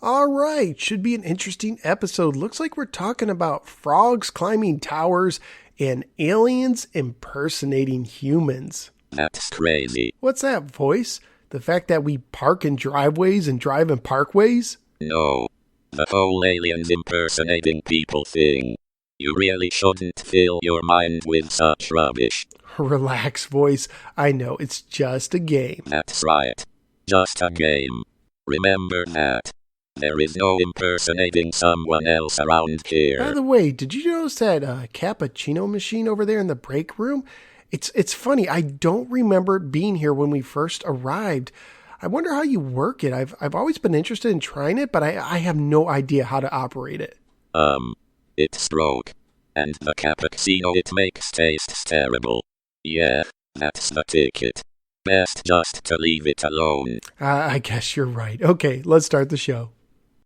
All right, should be an interesting episode. Looks like we're talking about frogs climbing towers and aliens impersonating humans. That's crazy. What's that voice? The fact that we park in driveways and drive in parkways? No. The whole aliens impersonating people thing. You really shouldn't fill your mind with such rubbish. Relax, voice. I know, it's just a game. That's right. Just a game. Remember that. There is no impersonating someone else around here. By the way, did you notice that cappuccino machine over there in the break room? It's funny. I don't remember it being here when we first arrived. I wonder how you work it. I've always been interested in trying it, but I have no idea how to operate it. It's broke. And the cappuccino it makes tastes terrible. Yeah, that's the ticket. Best just to leave it alone. I guess you're right. Okay, let's start the show.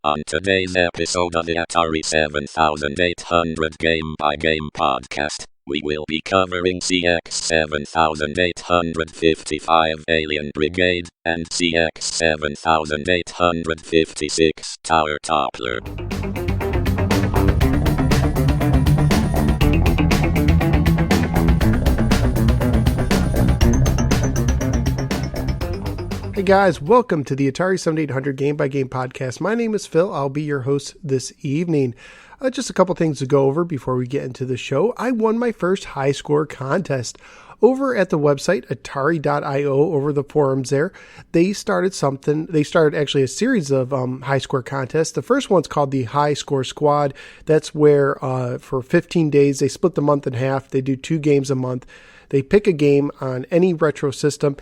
On today's episode of the Atari 7800 Game by Game podcast, we will be covering CX 7855 Alien Brigade and CX 7856 Tower Toppler. Hey guys, welcome to the Atari 7800 Game by Game podcast. My name is Phil. I'll be your host this evening. Just a couple things to go over before we get into the show. I won my first high score contest over at the website atari.io, over the forums there. They started actually a series of high score contests. The first one's called the High Score Squad. That's where for 15 days, they split the month in half. They do 2 games a month. They pick a game on any retro system,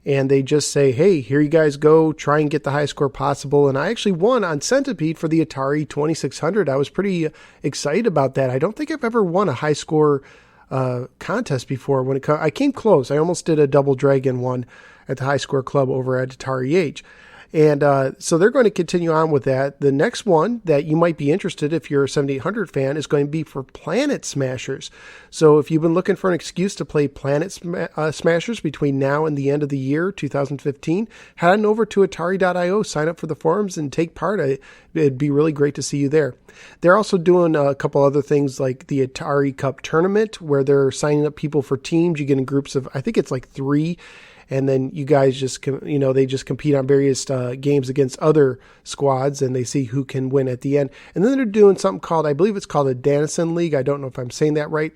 and they just say, hey, here you guys go, try and get the highest score possible. And I actually won on Centipede for the Atari 2600. I was pretty excited about that. I don't think I've ever won a high score contest before. I came close. I almost did a Double Dragon one at the High Score Club over at Atari Age. And so they're going to continue on with that. The next one that you might be interested if you're a 7800 fan is going to be for Planet Smashers. So if you've been looking for an excuse to play Planet Smashers between now and the end of the year, 2015, head on over to atari.io, sign up for the forums, and take part. It'd be really great to see you there. They're also doing a couple other things like the Atari Cup Tournament, where they're signing up people for teams. You get in groups of, I think it's like 3, and then you guys just, they just compete on various games against other squads, and they see who can win at the end. And then they're doing something called, I believe it's called a Danisan League. I don't know if I'm saying that right,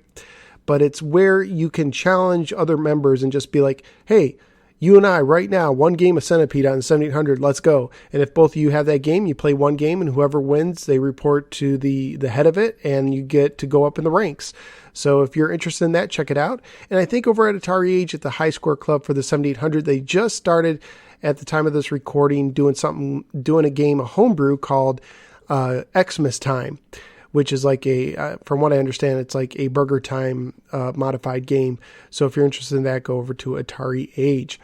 but it's where you can challenge other members and just be like, hey, you and I right now, one game of Centipede on 7800, let's go. And if both of you have that game, you play one game, and whoever wins, they report to the head of it, and you get to go up in the ranks. So if you're interested in that, check it out. And I think over at Atari Age at the High Score Club for the 7800, they just started at the time of this recording doing a game, a homebrew called Xmas Time, which is like from what I understand, it's like a Burger Time modified game. So if you're interested in that, go over to Atari Age.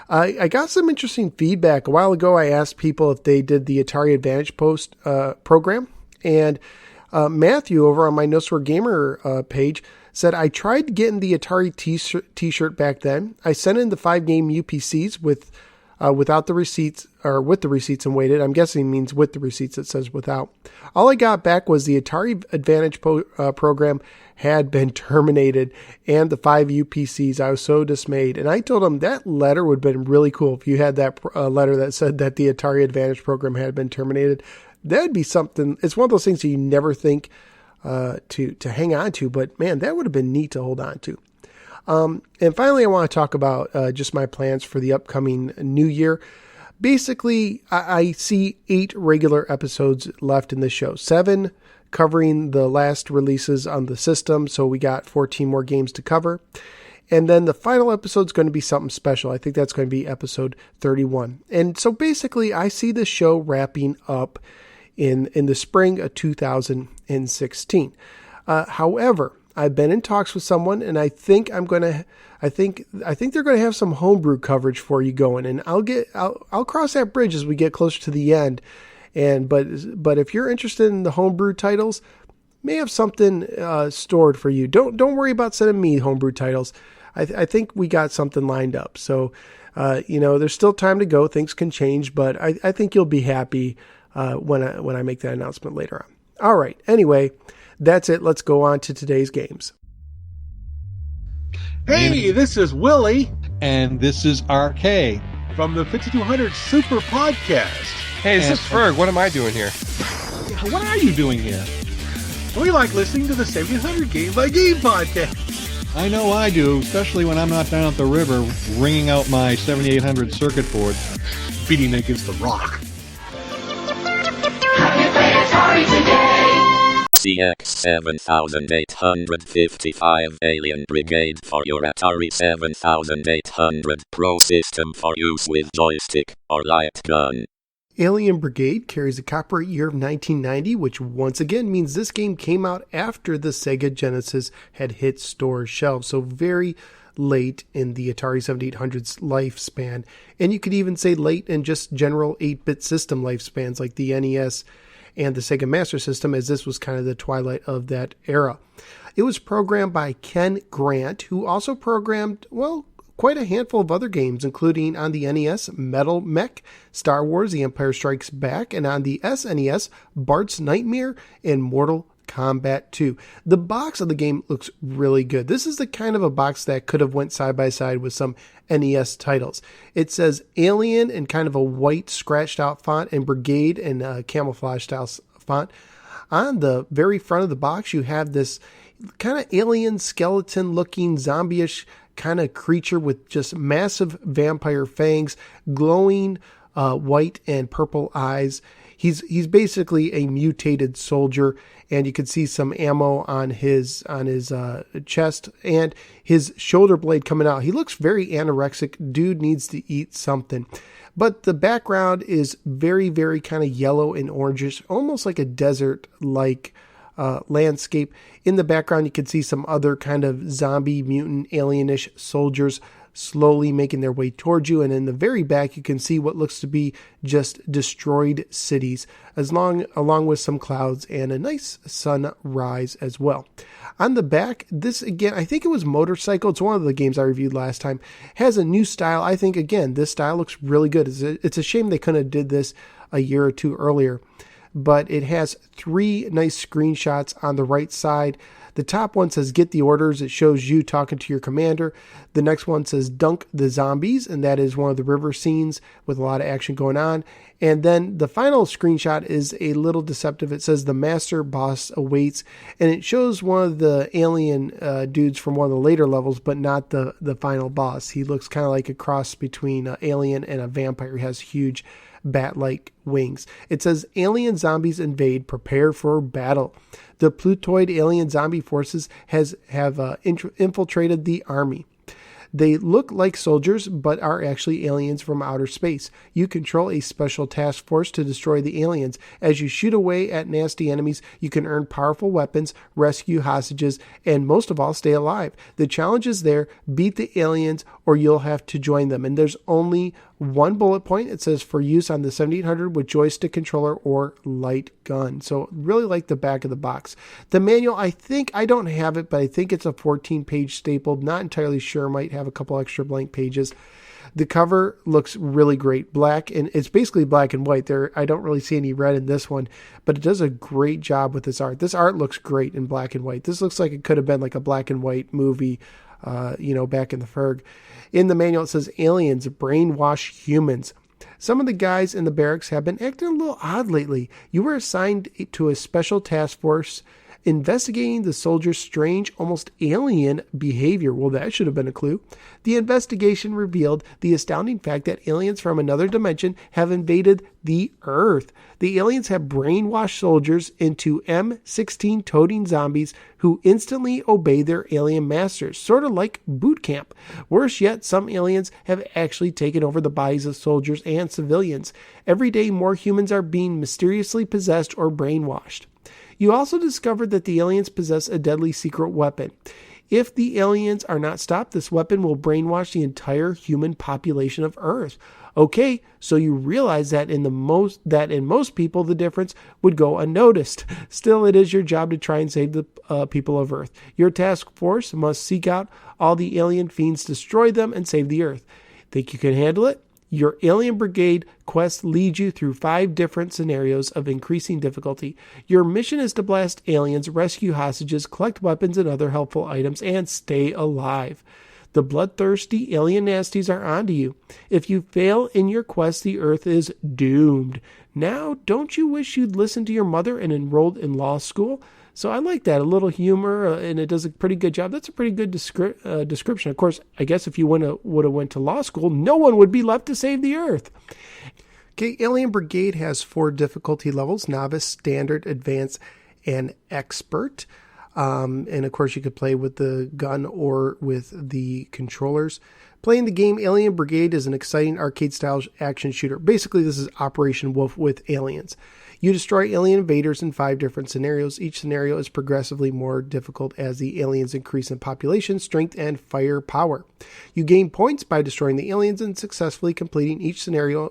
I got some interesting feedback. A while ago, I asked people if they did the Atari Advantage Post program, and Matthew over on my No Swear Gamer page said, I tried getting the Atari t-shirt back then. I sent in the 5-game UPCs without the receipts, or with the receipts, and waited. I'm guessing it means with the receipts. It says without. All I got back was the Atari Advantage program had been terminated, and the 5 UPCs. I was so dismayed. And I told him that letter would have been really cool if you had that letter that said that the Atari Advantage program had been terminated. That would be something. It's one of those things that you never think to hang on to, but man, that would have been neat to hold on to. And finally, I want to talk about just my plans for the upcoming new year. Basically, I see 8 regular episodes left in the show, 7 covering the last releases on the system. So we got 14 more games to cover. And then the final episode is going to be something special. I think that's going to be episode 31. And so basically, I see the show wrapping up in the spring of 2016. However, I've been in talks with someone, and I think they're going to have some homebrew coverage for you going, and I'll cross that bridge as we get closer to the end. But if you're interested in the homebrew titles, may have something stored for you. Don't worry about sending me homebrew titles. I think we got something lined up. So, there's still time to go. Things can change, but I think you'll be happy when I make that announcement later on. All right. Anyway, that's it. Let's go on to today's games. Hey, this is Willie And this is RK. from the 5200 Super Podcast. Hey, this is Ferg. What am I doing here? What are you doing here? We like listening to the 7800 Game by Game Podcast. I know I do, especially when I'm not down at the river ringing out my 7800 circuit board. Beating against the rock. CX7855 Alien Brigade for your Atari 7800 Pro system for use with joystick or light gun. Alien Brigade carries a copyright year of 1990, which once again means this game came out after the Sega Genesis had hit store shelves, so very late in the Atari 7800's lifespan. And you could even say late in just general 8-bit system lifespans like the NES and the Sega Master System, as this was kind of the twilight of that era. It was programmed by Ken Grant, who also programmed, well, quite a handful of other games, including on the NES, Metal Mech, Star Wars, The Empire Strikes Back, and on the SNES, Bart's Nightmare, and Mortal Kombat 2. The box of the game looks really good. This is the kind of a box that could have went side by side with some NES titles. It says Alien in kind of a white scratched out font and Brigade in a camouflage style font. On the very front of the box, you have this kind of alien skeleton looking zombie-ish kind of creature with just massive vampire fangs, glowing white and purple eyes. He's basically a mutated soldier, and you can see some ammo on his chest and his shoulder blade coming out. He looks very anorexic. Dude needs to eat something. But the background is very, very kind of yellow and orangish, almost like a desert-like landscape. In the background, you can see some other kind of zombie, mutant, alienish soldiers slowly making their way towards you. And in the very back, you can see what looks to be just destroyed cities, along with some clouds and a nice sunrise as well. On the back, this again, I think it was Motorcycle. It's one of the games I reviewed last time. Has a new style. I think, again, this style looks really good. It's a shame they couldn't have did this a year or two earlier. But it has 3 nice screenshots on the right side. The top one says get the orders. It shows you talking to your commander. The next one says dunk the zombies, and that is one of the river scenes with a lot of action going on. And then the final screenshot is a little deceptive. It says the master boss awaits, and it shows one of the alien dudes from one of the later levels, but not the final boss. He looks kind of like a cross between an alien and a vampire. He has huge bat-like wings. It says alien zombies invade, prepare for battle. The Plutoid alien zombie forces have infiltrated the army. They look like soldiers, but are actually aliens from outer space. You control a special task force to destroy the aliens. As you shoot away at nasty enemies, you can earn powerful weapons, rescue hostages, and most of all, stay alive. The challenge is there. Beat the aliens, or you'll have to join them. And there's only one bullet point. It says for use on the 7800 with joystick controller or light gun. So really like the back of the box. The manual, I don't have it, but I think it's a 14-page stapled. Not entirely sure. Might have a couple extra blank pages. The cover looks really great. Black, and it's basically black and white. I don't really see any red in this one, but it does a great job with this art. This art looks great in black and white. This looks like it could have been like a black and white movie, back in the Ferg. In the manual, it says aliens brainwash humans. Some of the guys in the barracks have been acting a little odd lately. You were assigned to a special task force investigating the soldiers' strange, almost alien behavior. Well, that should have been a clue. The investigation revealed the astounding fact that aliens from another dimension have invaded the Earth. The aliens have brainwashed soldiers into M16 toting zombies who instantly obey their alien masters, sort of like boot camp. Worse yet, some aliens have actually taken over the bodies of soldiers and civilians. Every day, more humans are being mysteriously possessed or brainwashed. You also discovered that the aliens possess a deadly secret weapon. If the aliens are not stopped, this weapon will brainwash the entire human population of Earth. Okay, so you realize that in most people the difference would go unnoticed. Still, it is your job to try and save the people of Earth. Your task force must seek out all the alien fiends, destroy them, and save the Earth. Think you can handle it? Your Alien Brigade quest leads you through 5 different scenarios of increasing difficulty. Your mission is to blast aliens, rescue hostages, collect weapons and other helpful items, and stay alive. The bloodthirsty alien nasties are onto you. If you fail in your quest, the Earth is doomed. Now, don't you wish you'd listened to your mother and enrolled in law school? So I like that. A little humor, and it does a pretty good job. That's a pretty good description. Of course, I guess if you would have went to law school, no one would be left to save the Earth. Okay, Alien Brigade has 4 difficulty levels: Novice, Standard, Advanced, and Expert. And of course, you could play with the gun or with the controllers. Playing the game, Alien Brigade is an exciting arcade-style action shooter. Basically, this is Operation Wolf with aliens. You destroy alien invaders in 5 different scenarios. Each scenario is progressively more difficult as the aliens increase in population, strength, and firepower. You gain points by destroying the aliens and successfully completing each scenario's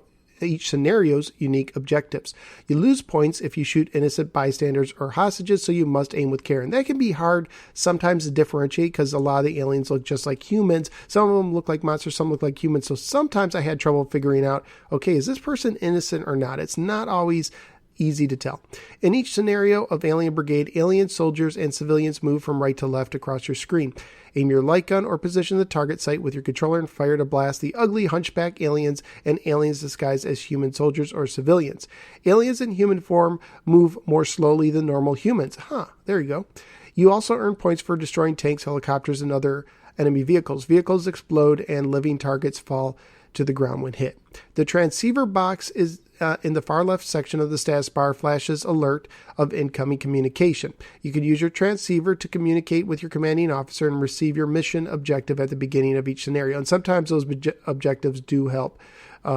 unique objectives. You lose points if you shoot innocent bystanders or hostages, so you must aim with care. And that can be hard sometimes to differentiate because a lot of the aliens look just like humans. Some of them look like monsters, some look like humans. So sometimes I had trouble figuring out, okay, is this person innocent or not? It's not always easy to tell. In each scenario of Alien Brigade, alien soldiers and civilians move from right to left across your screen. Aim your light gun or position the target site with your controller and fire to blast the ugly hunchback aliens and aliens disguised as human soldiers or civilians. Aliens in human form move more slowly than normal humans. There you go. You also earn points for destroying tanks, helicopters, and other enemy vehicles. Vehicles explode and living targets fall to the ground when hit. The transceiver box is in the far left section of the status bar flashes alert of incoming communication. You can use your transceiver to communicate with your commanding officer and receive your mission objective at the beginning of each scenario. And sometimes those objectives do help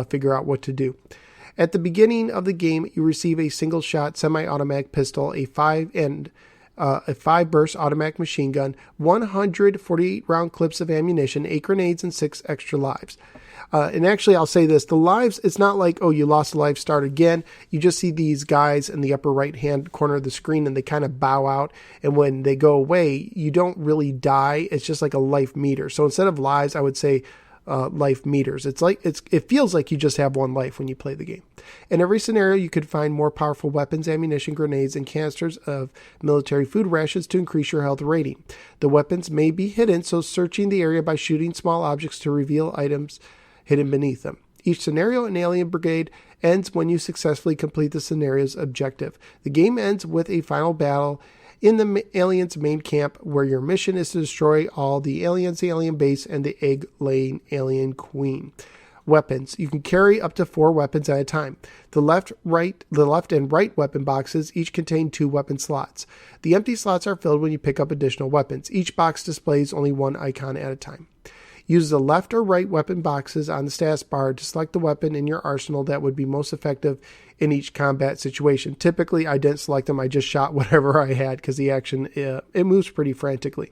figure out what to do. At the beginning of the game, you receive a single-shot semi-automatic pistol, a 5-burst automatic machine gun, 148 round clips of ammunition, 8 grenades, and 6 extra lives. And actually, I'll say this, the lives, it's not like, oh, you lost a life, start again. You just see these guys in the upper right-hand corner of the screen, and they kind of bow out. And when they go away, you don't really die. It's just like a life meter. So instead of lives, I would say life meters. It feels like you just have one life when you play the game. In every scenario, you could find more powerful weapons, ammunition, grenades, and canisters of military food rations to increase your health rating. The weapons may be hidden, so searching the area by shooting small objects to reveal items hidden beneath them. Each scenario in Alien Brigade ends when you successfully complete the scenario's objective. The game ends with a final battle in the aliens' main camp, where your mission is to destroy all the aliens, the alien base, and the egg-laying alien queen. Weapons. You can carry up to 4 weapons at a time. The left and right weapon boxes each contain 2 weapon slots. The empty slots are filled when you pick up additional weapons. Each box displays only 1 icon at a time. Use the left or right weapon boxes on the status bar to select the weapon in your arsenal that would be most effective in each combat situation. Typically, I didn't select them. I just shot whatever I had because the action, it moves pretty frantically.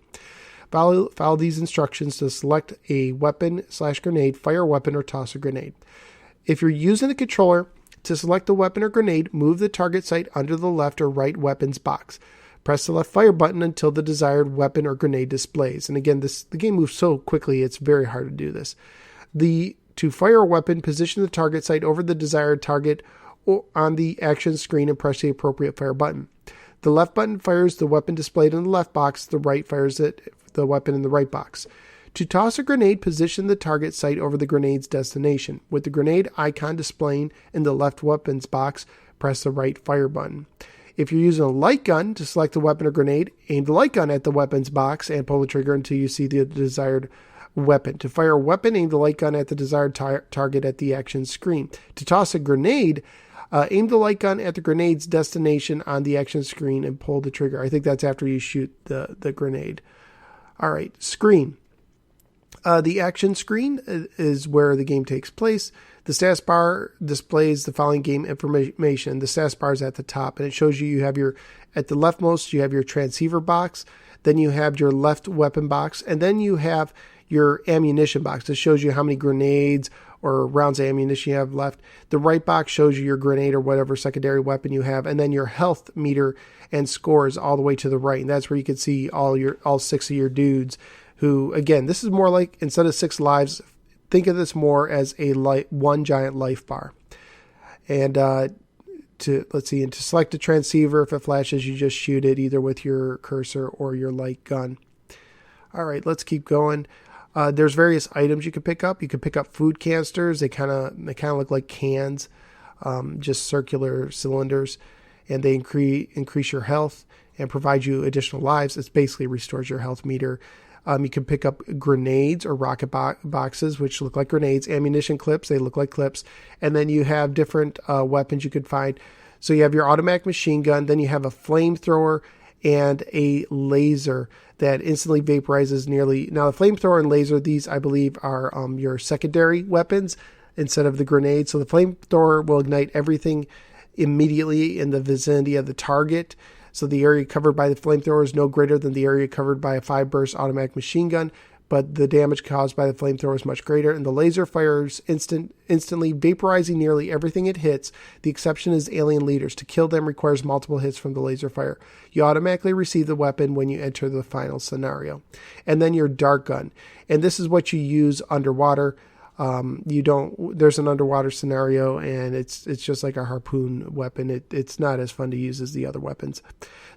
Follow these instructions to select a weapon/grenade, fire a weapon, or toss a grenade. If you're using the controller to select the weapon or grenade, move the target site under the left or right weapons box. Press the left fire button until the desired weapon or grenade displays. And again, the game moves so quickly, it's very hard to do this. To fire a weapon, position the target site over the desired target or on the action screen and press the appropriate fire button. The left button fires the weapon displayed in the left box. The right fires the weapon in the right box. To toss a grenade, position the target site over the grenade's destination. With the grenade icon displaying in the left weapons box, press the right fire button. If you're using a light gun to select the weapon or grenade, aim the light gun at the weapons box and pull the trigger until you see the desired weapon. To fire a weapon, aim the light gun at the desired target at the action screen. To toss a grenade, aim the light gun at the grenade's destination on the action screen and pull the trigger. I think that's after you shoot the grenade. All right, screen. The action screen is where the game takes place. The status bar displays the following game information. The status bar is at the top, and it shows you have at the leftmost, you have your transceiver box, then you have your left weapon box, and then you have your ammunition box. It shows you how many grenades or rounds of ammunition you have left. The right box shows you your grenade or whatever secondary weapon you have, and then your health meter and scores all the way to the right. And that's where you can see all 6 of your dudes who, again, this is more like, instead of 6 lives, think of this more as one giant life bar. And to select a transceiver, if it flashes, you just shoot it either with your cursor or your light gun. All right, let's keep going. There's various items you can pick up. You can pick up food canisters. They kind of look like cans, just circular cylinders, and they increase your health and provide you additional lives. It basically restores your health meter. You can pick up grenades or rocket boxes, which look like grenades, ammunition clips, they look like clips, and then you have different weapons you could find. So you have your automatic machine gun, then you have a flamethrower and a laser that instantly vaporizes nearly. Now the flamethrower and laser, these I believe are your secondary weapons instead of the grenade. So the flamethrower will ignite everything immediately in the vicinity of the target. So the area covered by the flamethrower is no greater than the area covered by a 5-burst automatic machine gun, but the damage caused by the flamethrower is much greater, and the laser fires instantly, vaporizing nearly everything it hits. The exception is alien leaders. To kill them requires multiple hits from the laser fire. You automatically receive the weapon when you enter the final scenario. And then your dart gun. And this is what you use underwater. There's an underwater scenario, and it's just like a harpoon weapon. It's not as fun to use as the other weapons.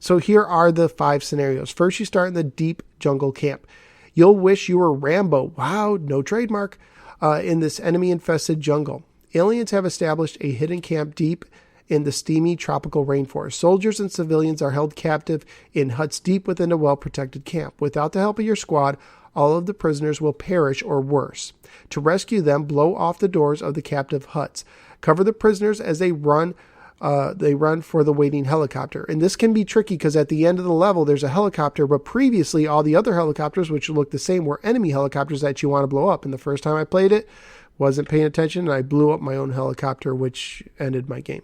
So here are the 5 scenarios. First, you start in the deep jungle camp. You'll wish you were Rambo. Wow, no trademark. In this enemy-infested jungle. Aliens have established a hidden camp deep in the steamy tropical rainforest. Soldiers and civilians are held captive in huts deep within a well-protected camp. Without the help of your squad, all of the prisoners will perish or worse. To rescue them, blow off the doors of the captive huts. Cover the prisoners as they run for the waiting helicopter. And this can be tricky because at the end of the level, there's a helicopter, but previously all the other helicopters, which look the same, were enemy helicopters that you want to blow up. And the first time I played it, wasn't paying attention, and I blew up my own helicopter, which ended my game.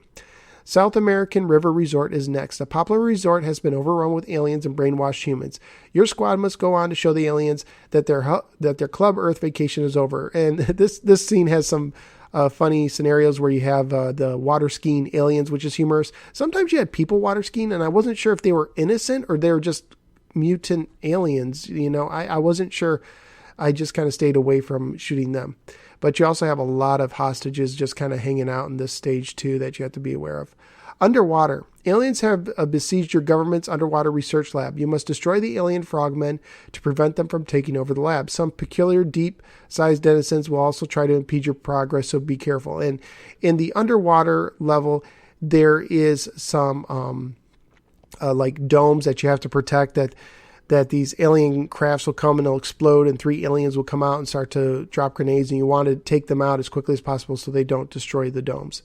South American River Resort is next. A popular resort has been overrun with aliens and brainwashed humans. Your squad must go on to show the aliens that their Club Earth vacation is over. And this scene has some funny scenarios where you have the water skiing aliens, which is humorous. Sometimes you had people water skiing, and I wasn't sure if they were innocent or they were just mutant aliens. I wasn't sure. I just kind of stayed away from shooting them. But you also have a lot of hostages just kind of hanging out in this stage too that you have to be aware of. Underwater. Aliens have besieged your government's underwater research lab. You must destroy the alien frogmen to prevent them from taking over the lab. Some peculiar deep-sized denizens will also try to impede your progress, so be careful. And in the underwater level, there is some like domes that you have to protect that these alien crafts will come and they'll explode, and 3 aliens will come out and start to drop grenades, and you want to take them out as quickly as possible so they don't destroy the domes.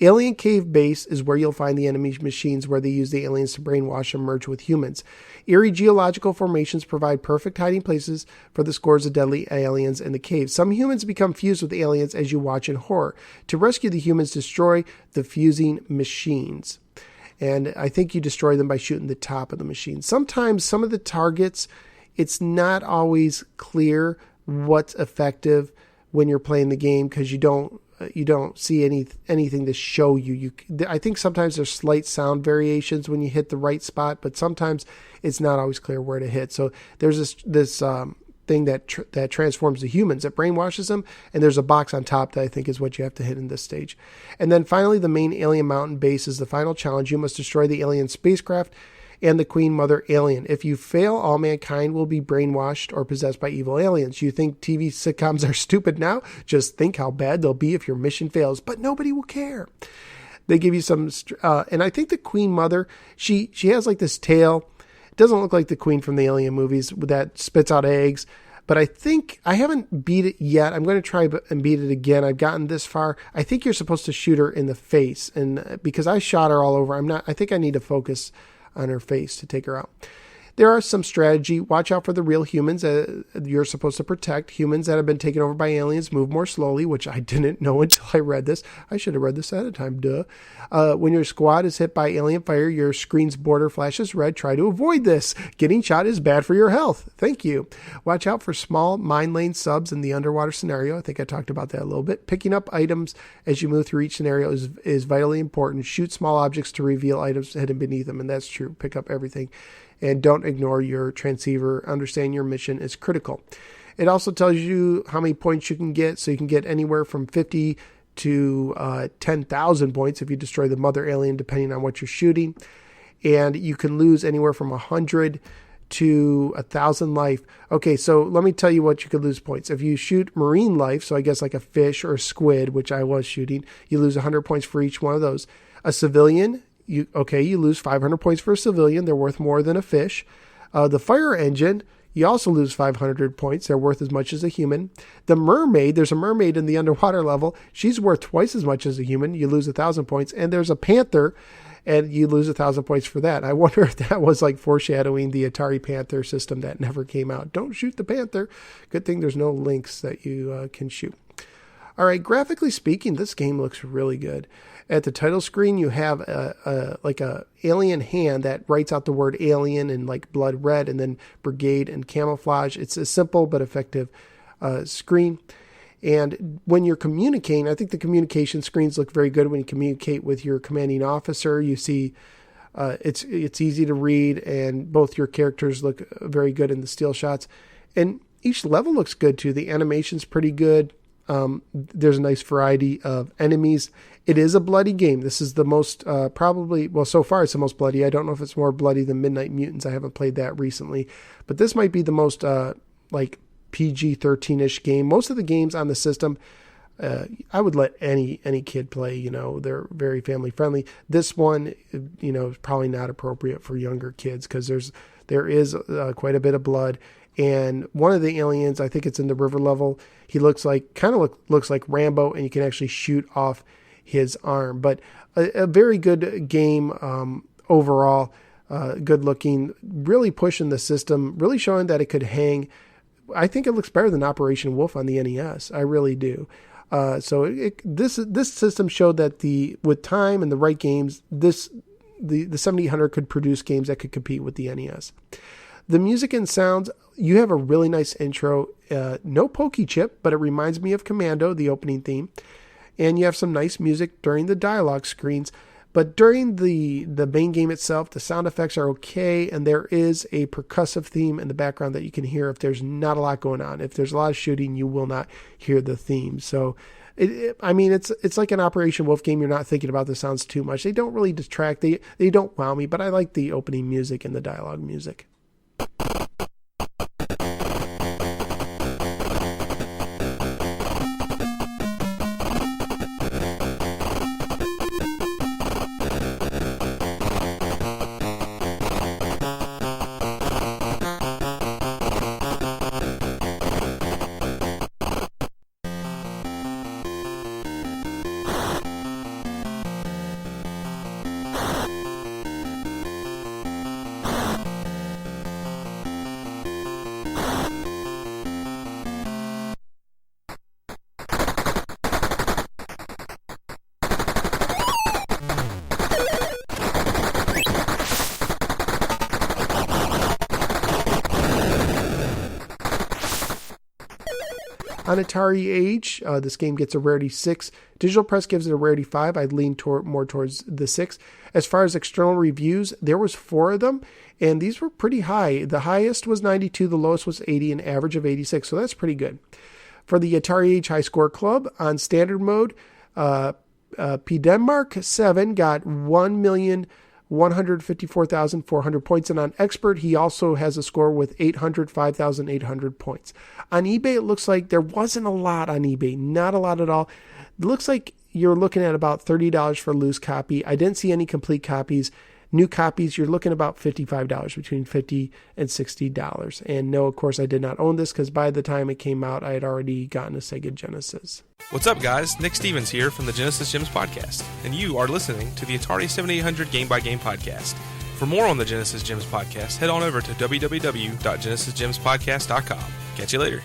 Alien Cave Base is where you'll find the enemy machines where they use the aliens to brainwash and merge with humans. Eerie geological formations provide perfect hiding places for the scores of deadly aliens in the cave. Some humans become fused with aliens as you watch in horror. To rescue the humans, destroy the fusing machines. And I think you destroy them by shooting the top of the machine. Sometimes some of the targets, it's not always clear what's effective when you're playing the game because you don't see anything to show you. I think sometimes there's slight sound variations when you hit the right spot, but sometimes it's not always clear where to hit. So there's this thing that transforms the humans, that brainwashes them, and there's a box on top that I think is what you have to hit in this stage. And then finally, the main alien mountain base is the final challenge. You must destroy the alien spacecraft and the Queen Mother alien. If you fail, all mankind will be brainwashed or possessed by evil aliens. You think TV sitcoms are stupid now? Just think how bad they'll be if your mission fails, but nobody will care. They give you some, and I think the Queen Mother, she has like this tail. It doesn't look like the Queen from the Alien movies that spits out eggs, but I think I haven't beat it yet. I'm going to try and beat it again. I've gotten this far. I think you're supposed to shoot her in the face, and because I shot her all over, I think I need to focus on her face to take her out. There are some strategy. Watch out for the real humans you're supposed to protect. Humans that have been taken over by aliens move more slowly, which I didn't know until I read this. I should have read this ahead of time, duh. When your squad is hit by alien fire, your screen's border flashes red. Try to avoid this. Getting shot is bad for your health. Thank you. Watch out for small mine lane subs in the underwater scenario. I think I talked about that a little bit. Picking up items as you move through each scenario is vitally important. Shoot small objects to reveal items hidden beneath them, and that's true. Pick up everything. And don't ignore your transceiver. Understand your mission is critical. It also tells you how many points you can get. So you can get anywhere from 50 to 10,000 points if you destroy the mother alien, depending on what you're shooting. And you can lose anywhere from 100 to 1,000 life. Okay, so let me tell you what you could lose points. If you shoot marine life, so I guess like a fish or a squid, which I was shooting, you lose 100 points for each one of those. A civilian, you lose 500 points for a civilian. They're worth more than a fish. The fire engine, you also lose 500 points. They're worth as much as a human. The mermaid, there's a mermaid in the underwater level. She's worth twice as much as a human. You lose 1,000 points. And there's a panther, and you lose 1,000 points for that. I wonder if that was like foreshadowing the Atari Panther system that never came out. Don't shoot the panther. Good thing there's no links that you can shoot. All right, graphically speaking, this game looks really good. At the title screen, you have a alien hand that writes out the word alien in like blood red, and then brigade and camouflage. It's a simple but effective screen. And when you're communicating, I think the communication screens look very good when you communicate with your commanding officer. You see it's easy to read, and both your characters look very good in the still shots. And each level looks good too. The animation's pretty good. There's a nice variety of enemies. It is a bloody game. This is the most so far it's the most bloody. I don't know if it's more bloody than Midnight Mutants. I haven't played that recently. But this might be the most PG-13-ish game. Most of the games on the system, I would let any kid play. They're very family friendly. This one, is probably not appropriate for younger kids because there is quite a bit of blood. And one of the aliens, I think it's in the river level, he looks like Rambo, and you can actually shoot off his arm. But a very good game overall, good looking, really pushing the system, really showing that it could hang. I think it looks better than Operation Wolf on the NES. I really do. This system showed that with time and the right games, the 7800 could produce games that could compete with the NES. The music and sounds, you have a really nice intro. No pokey chip, but it reminds me of Commando, the opening theme. And you have some nice music during the dialogue screens. But during the main game itself, the sound effects are okay, and there is a percussive theme in the background that you can hear if there's not a lot going on. If there's a lot of shooting, you will not hear the theme. So, it's like an Operation Wolf game. You're not thinking about the sounds too much. They don't really detract. They don't wow me, but I like the opening music and the dialogue music. On Atari Age, this game gets a rarity 6. Digital Press gives it a rarity 5. I'd lean more towards the 6. As far as external reviews, there was 4 of them, and these were pretty high. The highest was 92, the lowest was 80, an average of 86, so that's pretty good. For the Atari Age High Score Club, on standard mode, P. Denmark 7 got 1,154,400 points, and on Expert, he also has a score with 805,800 points. On eBay, it looks like there wasn't a lot on eBay, not a lot at all. It looks like you're looking at about $30 for a loose copy. I didn't see any complete copies. New copies, you're looking about $55, between $50 and $60. And no, of course, I did not own this because by the time it came out, I had already gotten a Sega Genesis. What's up, guys? Nick Stevens here from the Genesis Gems Podcast, and you are listening to the Atari 7800 Game by Game Podcast. For more on the Genesis Gems Podcast, head on over to www.genesisgemspodcast.com. Catch you later.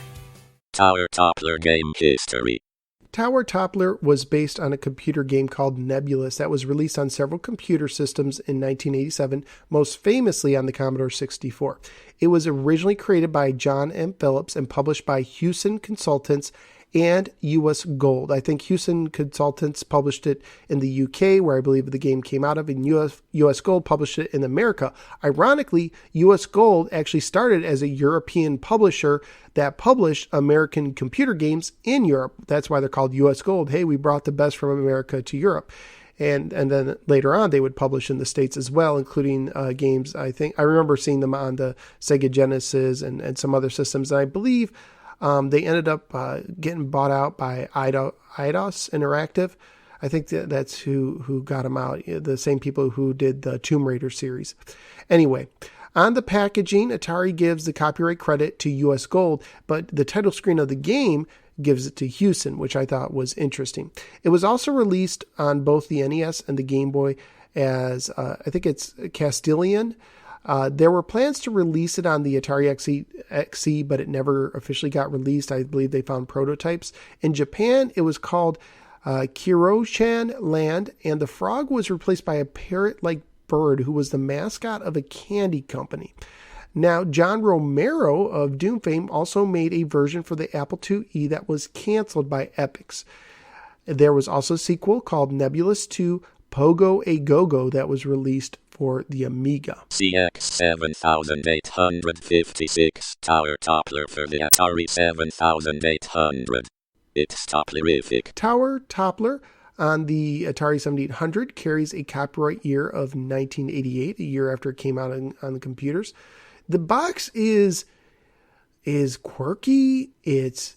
Tower Toppler Game History. Tower Toppler was based on a computer game called Nebulous that was released on several computer systems in 1987, most famously on the Commodore 64. It was originally created by John M. Phillips and published by Hewson Consultants and US Gold. I think Houston Consultants published it in the UK, where I believe the game came out of, and US Gold published it in America. Ironically, US Gold actually started as a European publisher that published American computer games in Europe. That's why they're called US Gold. Hey, we brought the best from America to Europe. And then later on, they would publish in the States as well, including games. I remember seeing them on the Sega Genesis and some other systems. And I believe they ended up getting bought out by Eidos Interactive. I think that's who got them out, the same people who did the Tomb Raider series. Anyway, on the packaging, Atari gives the copyright credit to US Gold, but the title screen of the game gives it to Houston, which I thought was interesting. It was also released on both the NES and the Game Boy as, I think it's Castilian. There were plans to release it on the Atari XE, but it never officially got released. I believe they found prototypes. In Japan, it was called Kiroshan Land, and the frog was replaced by a parrot-like bird who was the mascot of a candy company. Now, John Romero of Doom fame also made a version for the Apple IIe that was canceled by Epix. There was also a sequel called Nebulous 2 Pogo a Go-Go that was released for the Amiga. CX7856 Tower Toppler for the Atari 7800. It's topplerific. Tower Toppler on the Atari 7800 carries a copyright year of 1988, a year after it came out on the computers. The box is quirky, it's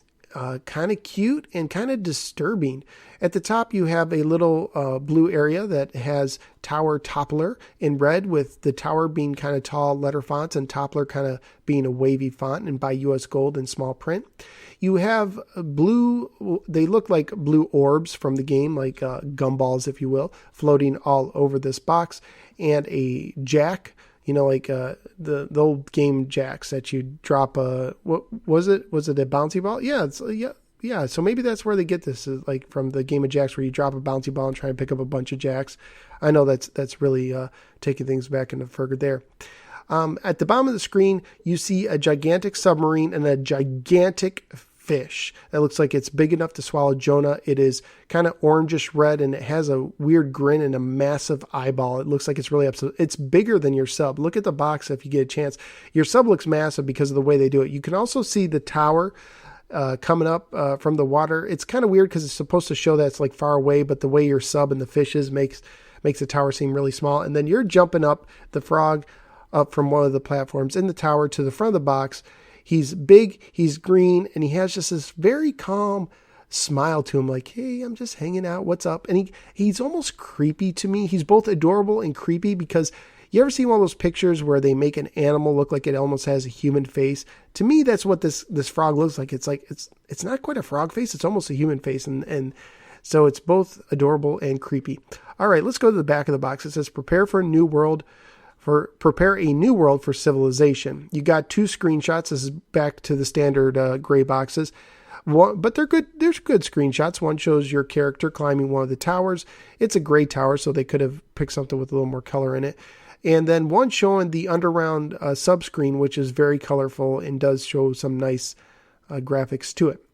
kind of cute and kind of disturbing. At the top, you have a little blue area that has Tower Toppler in red, with the tower being kind of tall letter fonts and Toppler kind of being a wavy font, and by US Gold in small print. You have blue, they look like blue orbs from the game, like gumballs, if you will, floating all over this box, and a jack. Like the old game jacks that you drop what was it? Was it a bouncy ball? Yeah, yeah. So maybe that's where they get this, like from the game of jacks, where you drop a bouncy ball and try and pick up a bunch of jacks. I know that's really taking things back into further there. At the bottom of the screen, you see a gigantic submarine and a gigantic fish that looks like it's big enough to swallow Jonah. It is kind of orangish red, and it has a weird grin and a massive eyeball. It looks like it's really upset. It's bigger than your sub. Look at the box if you get a chance. Your sub looks massive because of the way they do it. You can also see the tower coming up from the water. It's kind of weird because it's supposed to show that it's like far away, but the way your sub and the fish is makes the tower seem really small. And then you're jumping up the frog up from one of the platforms in the tower to the front of the box. He's big, he's green, and he has just this very calm smile to him, like, hey, I'm just hanging out, what's up? And he's almost creepy to me. He's both adorable and creepy, because you ever see one of those pictures where they make an animal look like it almost has a human face? To me, that's what this frog looks like. It's not quite a frog face, it's almost a human face, and so it's both adorable and creepy. All right, let's go to the back of the box. It says, prepare a new world for civilization. You got two screenshots. This is back to the standard gray boxes. But they're good. There's good screenshots. One shows your character climbing one of the towers. It's a gray tower, so they could have picked something with a little more color in it. And then one showing the underground sub-screen, which is very colorful and does show some nice graphics to it.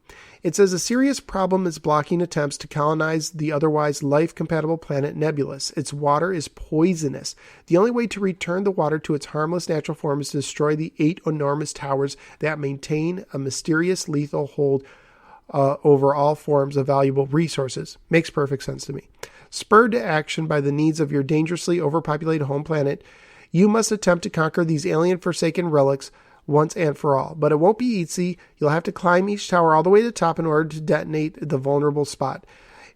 It says a serious problem is blocking attempts to colonize the otherwise life-compatible planet Nebulous. Its water is poisonous. The only way to return the water to its harmless natural form is to destroy the 8 enormous towers that maintain a mysterious lethal hold over all forms of valuable resources. Makes perfect sense to me. Spurred to action by the needs of your dangerously overpopulated home planet, you must attempt to conquer these alien forsaken relics once and for all. But it won't be easy. You'll have to climb each tower all the way to the top in order to detonate the vulnerable spot.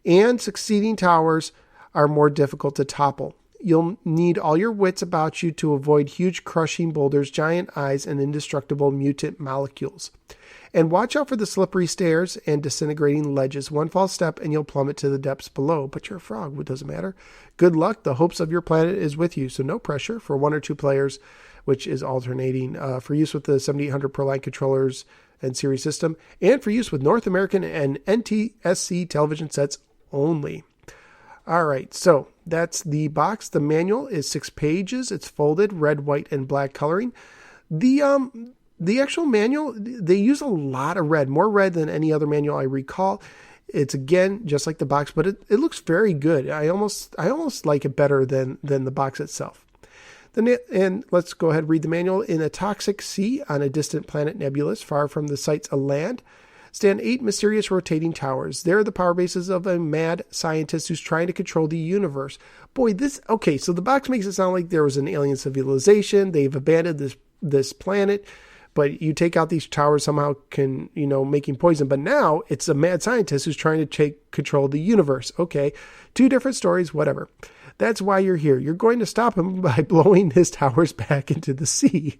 And succeeding towers are more difficult to topple. You'll need all your wits about you to avoid huge crushing boulders, giant eyes, and indestructible mutant molecules. And watch out for the slippery stairs and disintegrating ledges. One false step and you'll plummet to the depths below. But you're a frog, it doesn't matter. Good luck. The hopes of your planet is with you. So no pressure for 1 or 2 players, which is alternating for use with the 7800 Pro-Line controllers and series system, and for use with North American and NTSC television sets only. All right, so that's the box. The manual is 6 pages. It's folded, red, white, and black coloring. The The actual manual, they use a lot of red, more red than any other manual I recall. It's, again, just like the box, but it looks very good. I almost like it better than the box itself. And let's go ahead and read the manual. In a toxic sea on a distant planet Nebulous, far from the sights of land, stand 8 mysterious rotating towers. They're the power bases of a mad scientist who's trying to control the universe. Boy, okay, so the box makes it sound like there was an alien civilization. They've abandoned this planet, but you take out these towers somehow making poison. But now it's a mad scientist who's trying to take control of the universe. Okay, 2 different stories, whatever. That's why you're here. You're going to stop him by blowing his towers back into the sea.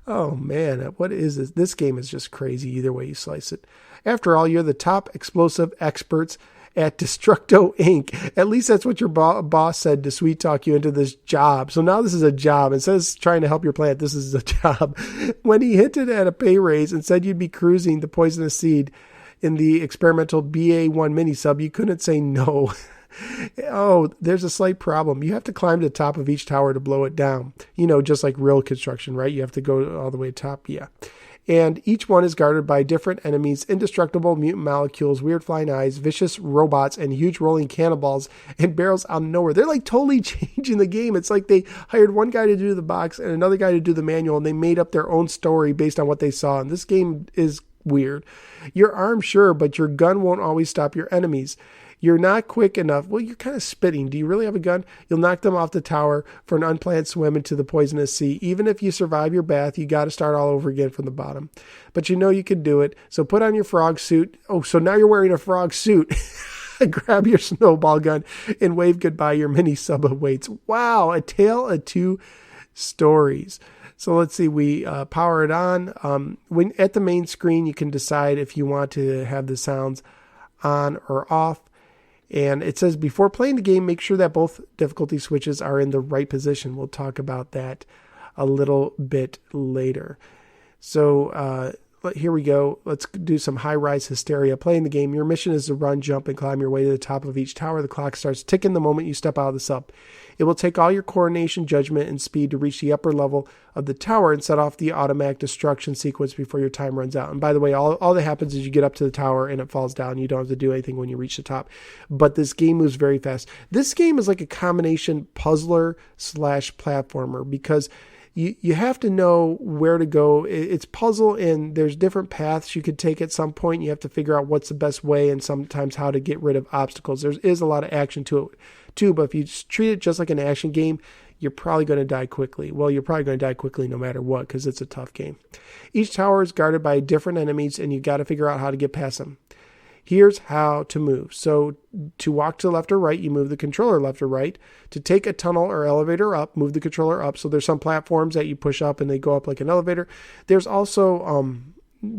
Oh man, what is this? This game is just crazy either way you slice it. After all, you're the top explosive experts at Destructo Inc. At least that's what your boss said to sweet talk you into this job. So now this is a job. Instead of trying to help your planet, this is a job. When he hinted at a pay raise and said you'd be cruising the poisonous seed in the experimental BA-1 mini sub, you couldn't say no. Oh, there's a slight problem. You have to climb to the top of each tower to blow it down. Just like real construction, right? You have to go all the way to top. Yeah. And each one is guarded by different enemies, indestructible mutant molecules, weird flying eyes, vicious robots, and huge rolling cannonballs and barrels out of nowhere. They're like totally changing the game. It's like they hired one guy to do the box and another guy to do the manual, and they made up their own story based on what they saw. And this game is weird. You're armed, sure, but your gun won't always stop your enemies. You're not quick enough. Well, you're kind of spitting. Do you really have a gun? You'll knock them off the tower for an unplanned swim into the poisonous sea. Even if you survive your bath, you got to start all over again from the bottom. But you know you can do it. So put on your frog suit. Oh, so now you're wearing a frog suit. Grab your snowball gun and wave goodbye. Your mini sub awaits. Wow, a tale of 2 stories. So let's see, we power it on. When at the main screen, you can decide if you want to have the sounds on or off. And it says, before playing the game, make sure that both difficulty switches are in the right position. We'll talk about that a little bit later. So here we go. Let's do some high-rise hysteria. Playing the game, your mission is to run, jump, and climb your way to the top of each tower. The clock starts ticking the moment you step out of the sub. It will take all your coordination, judgment, and speed to reach the upper level of the tower and set off the automatic destruction sequence before your time runs out. And by the way, all that happens is you get up to the tower and it falls down. You don't have to do anything when you reach the top. But this game moves very fast. This game is like a combination puzzler / platformer because you have to know where to go. It's puzzle and there's different paths you could take at some point. You have to figure out what's the best way and sometimes how to get rid of obstacles. There is a lot of action to it too, but if you treat it just like an action game, you're probably going to die quickly. Well, you're probably going to die quickly no matter what because it's a tough game. Each tower is guarded by different enemies and you got to figure out how to get past them. Here's how to move. So to walk to the left or right, you move the controller left or right. To take a tunnel or elevator up, move the controller up. So there's some platforms that you push up and they go up like an elevator. There's also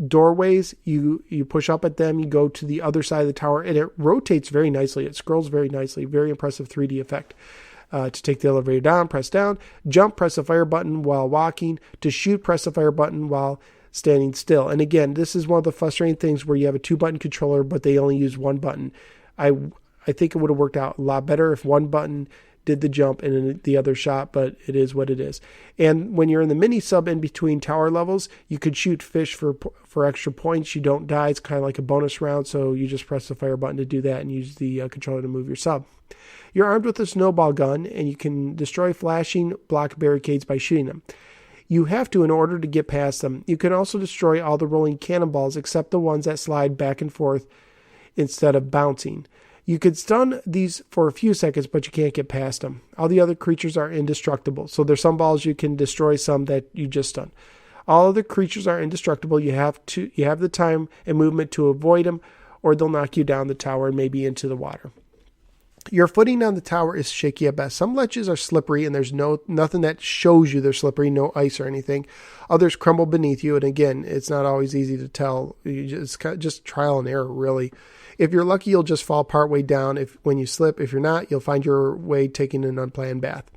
doorways. You push up at them, you go to the other side of the tower, and it rotates very nicely. It scrolls very nicely. Very impressive 3D effect. To take the elevator down, press down. Jump, press the fire button while walking. To shoot, press the fire button while standing still. And again, this is one of the frustrating things where you have a 2-button controller, but they only use 1 button. I think it would have worked out a lot better if 1 button did the jump and then the other shot, but it is what it is. And when you're in the mini sub in between tower levels, you could shoot fish for extra points. You don't die. It's kind of like a bonus round. So you just press the fire button to do that and use the controller to move your sub. You're armed with a snowball gun and you can destroy flashing block barricades by shooting them. You have to in order to get past them. You can also destroy all the rolling cannonballs except the ones that slide back and forth instead of bouncing. You could stun these for a few seconds, but you can't get past them. All the other creatures are indestructible. So there's some balls you can destroy, some that you just stun. All other creatures are indestructible. You have the time and movement to avoid them, or they'll knock you down the tower and maybe into the water. Your footing on the tower is shaky at best. Some ledges are slippery and there's nothing that shows you they're slippery, no ice or anything. Others crumble beneath you, and again, it's not always easy to tell. It's just trial and error, really. If you're lucky, you'll just fall partway down when you slip. If you're not, you'll find your way taking an unplanned bath.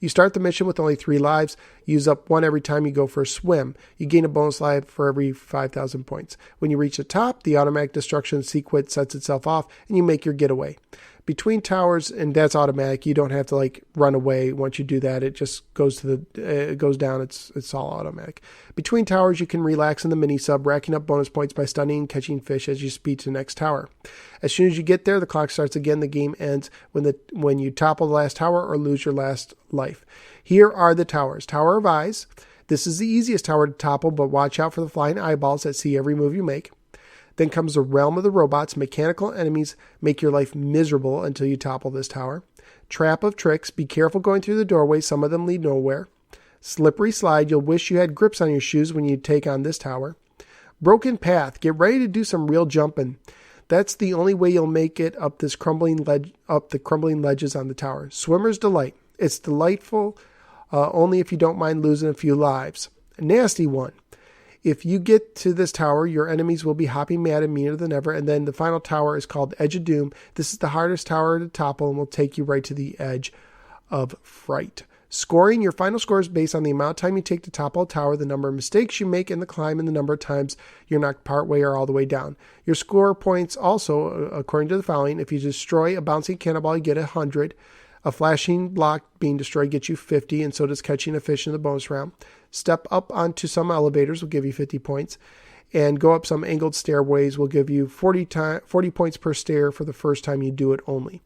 You start the mission with only 3 lives. Use up 1 every time you go for a swim. You gain a bonus life for every 5,000 points. When you reach the top, the automatic destruction sequence sets itself off and you make your getaway. between towers, and that's automatic. You don't have to like run away once you do that. It just goes it goes down. It's all automatic. Between towers, you can relax in the mini sub, racking up bonus points by stunning and catching fish as you speed to the next tower. As soon as you get there, the clock starts again. The game ends when you topple the last tower or lose your last life. Here are the towers. Tower of Eyes. This is the easiest tower to topple, but watch out for the flying eyeballs that see every move you make. Then comes the Realm of the Robots. Mechanical enemies make your life miserable until you topple this tower. Trap of Tricks. Be careful going through the doorways. Some of them lead nowhere. Slippery Slide. You'll wish you had grips on your shoes when you take on this tower. Broken Path. Get ready to do some real jumping. That's the only way you'll make it up the crumbling ledges on the tower. Swimmer's Delight. It's delightful only if you don't mind losing a few lives. A nasty one. If you get to this tower, your enemies will be hopping mad and meaner than ever. And then the final tower is called Edge of Doom. This is the hardest tower to topple and will take you right to the edge of fright. Scoring. Your final score is based on the amount of time you take to topple a tower, the number of mistakes you make in the climb, and the number of times you're knocked part way or all the way down. Your score points also, according to the following: if you destroy a bouncing cannonball, you get 100. A flashing block being destroyed gets you 50, and so does catching a fish in the bonus round. Step up onto some elevators will give you 50 points, and go up some angled stairways will give you 40 points per stair for the first time you do it only.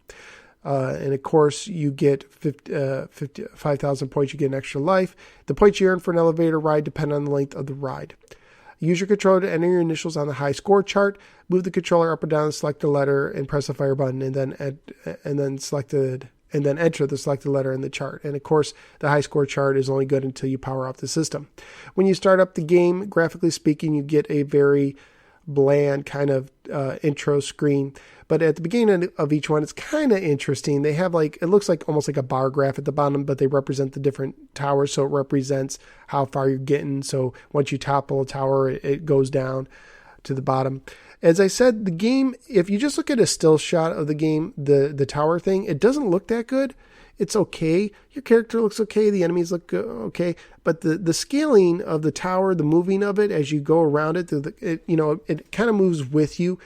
And of course, you get 5,000 points, you get an extra life. The points you earn for an elevator ride depend on the length of the ride. Use your controller to enter your initials on the high score chart. Move the controller up or down, select a letter, and press the fire button, and then enter the selected letter in the chart. And of course, the high score chart is only good until you power up the system. When you start up the game, graphically speaking, you get a very bland kind of intro screen. But at the beginning of each one, it's kind of interesting. They have it looks like almost like a bar graph at the bottom, but they represent the different towers. So it represents how far you're getting. So once you topple a tower, it goes down to the bottom. As I said, the game, if you just look at a still shot of the game, the tower thing, it doesn't look that good. It's okay. Your character looks okay. The enemies look okay. But the scaling of the tower, the moving of it as you go around it, it kind of moves with you.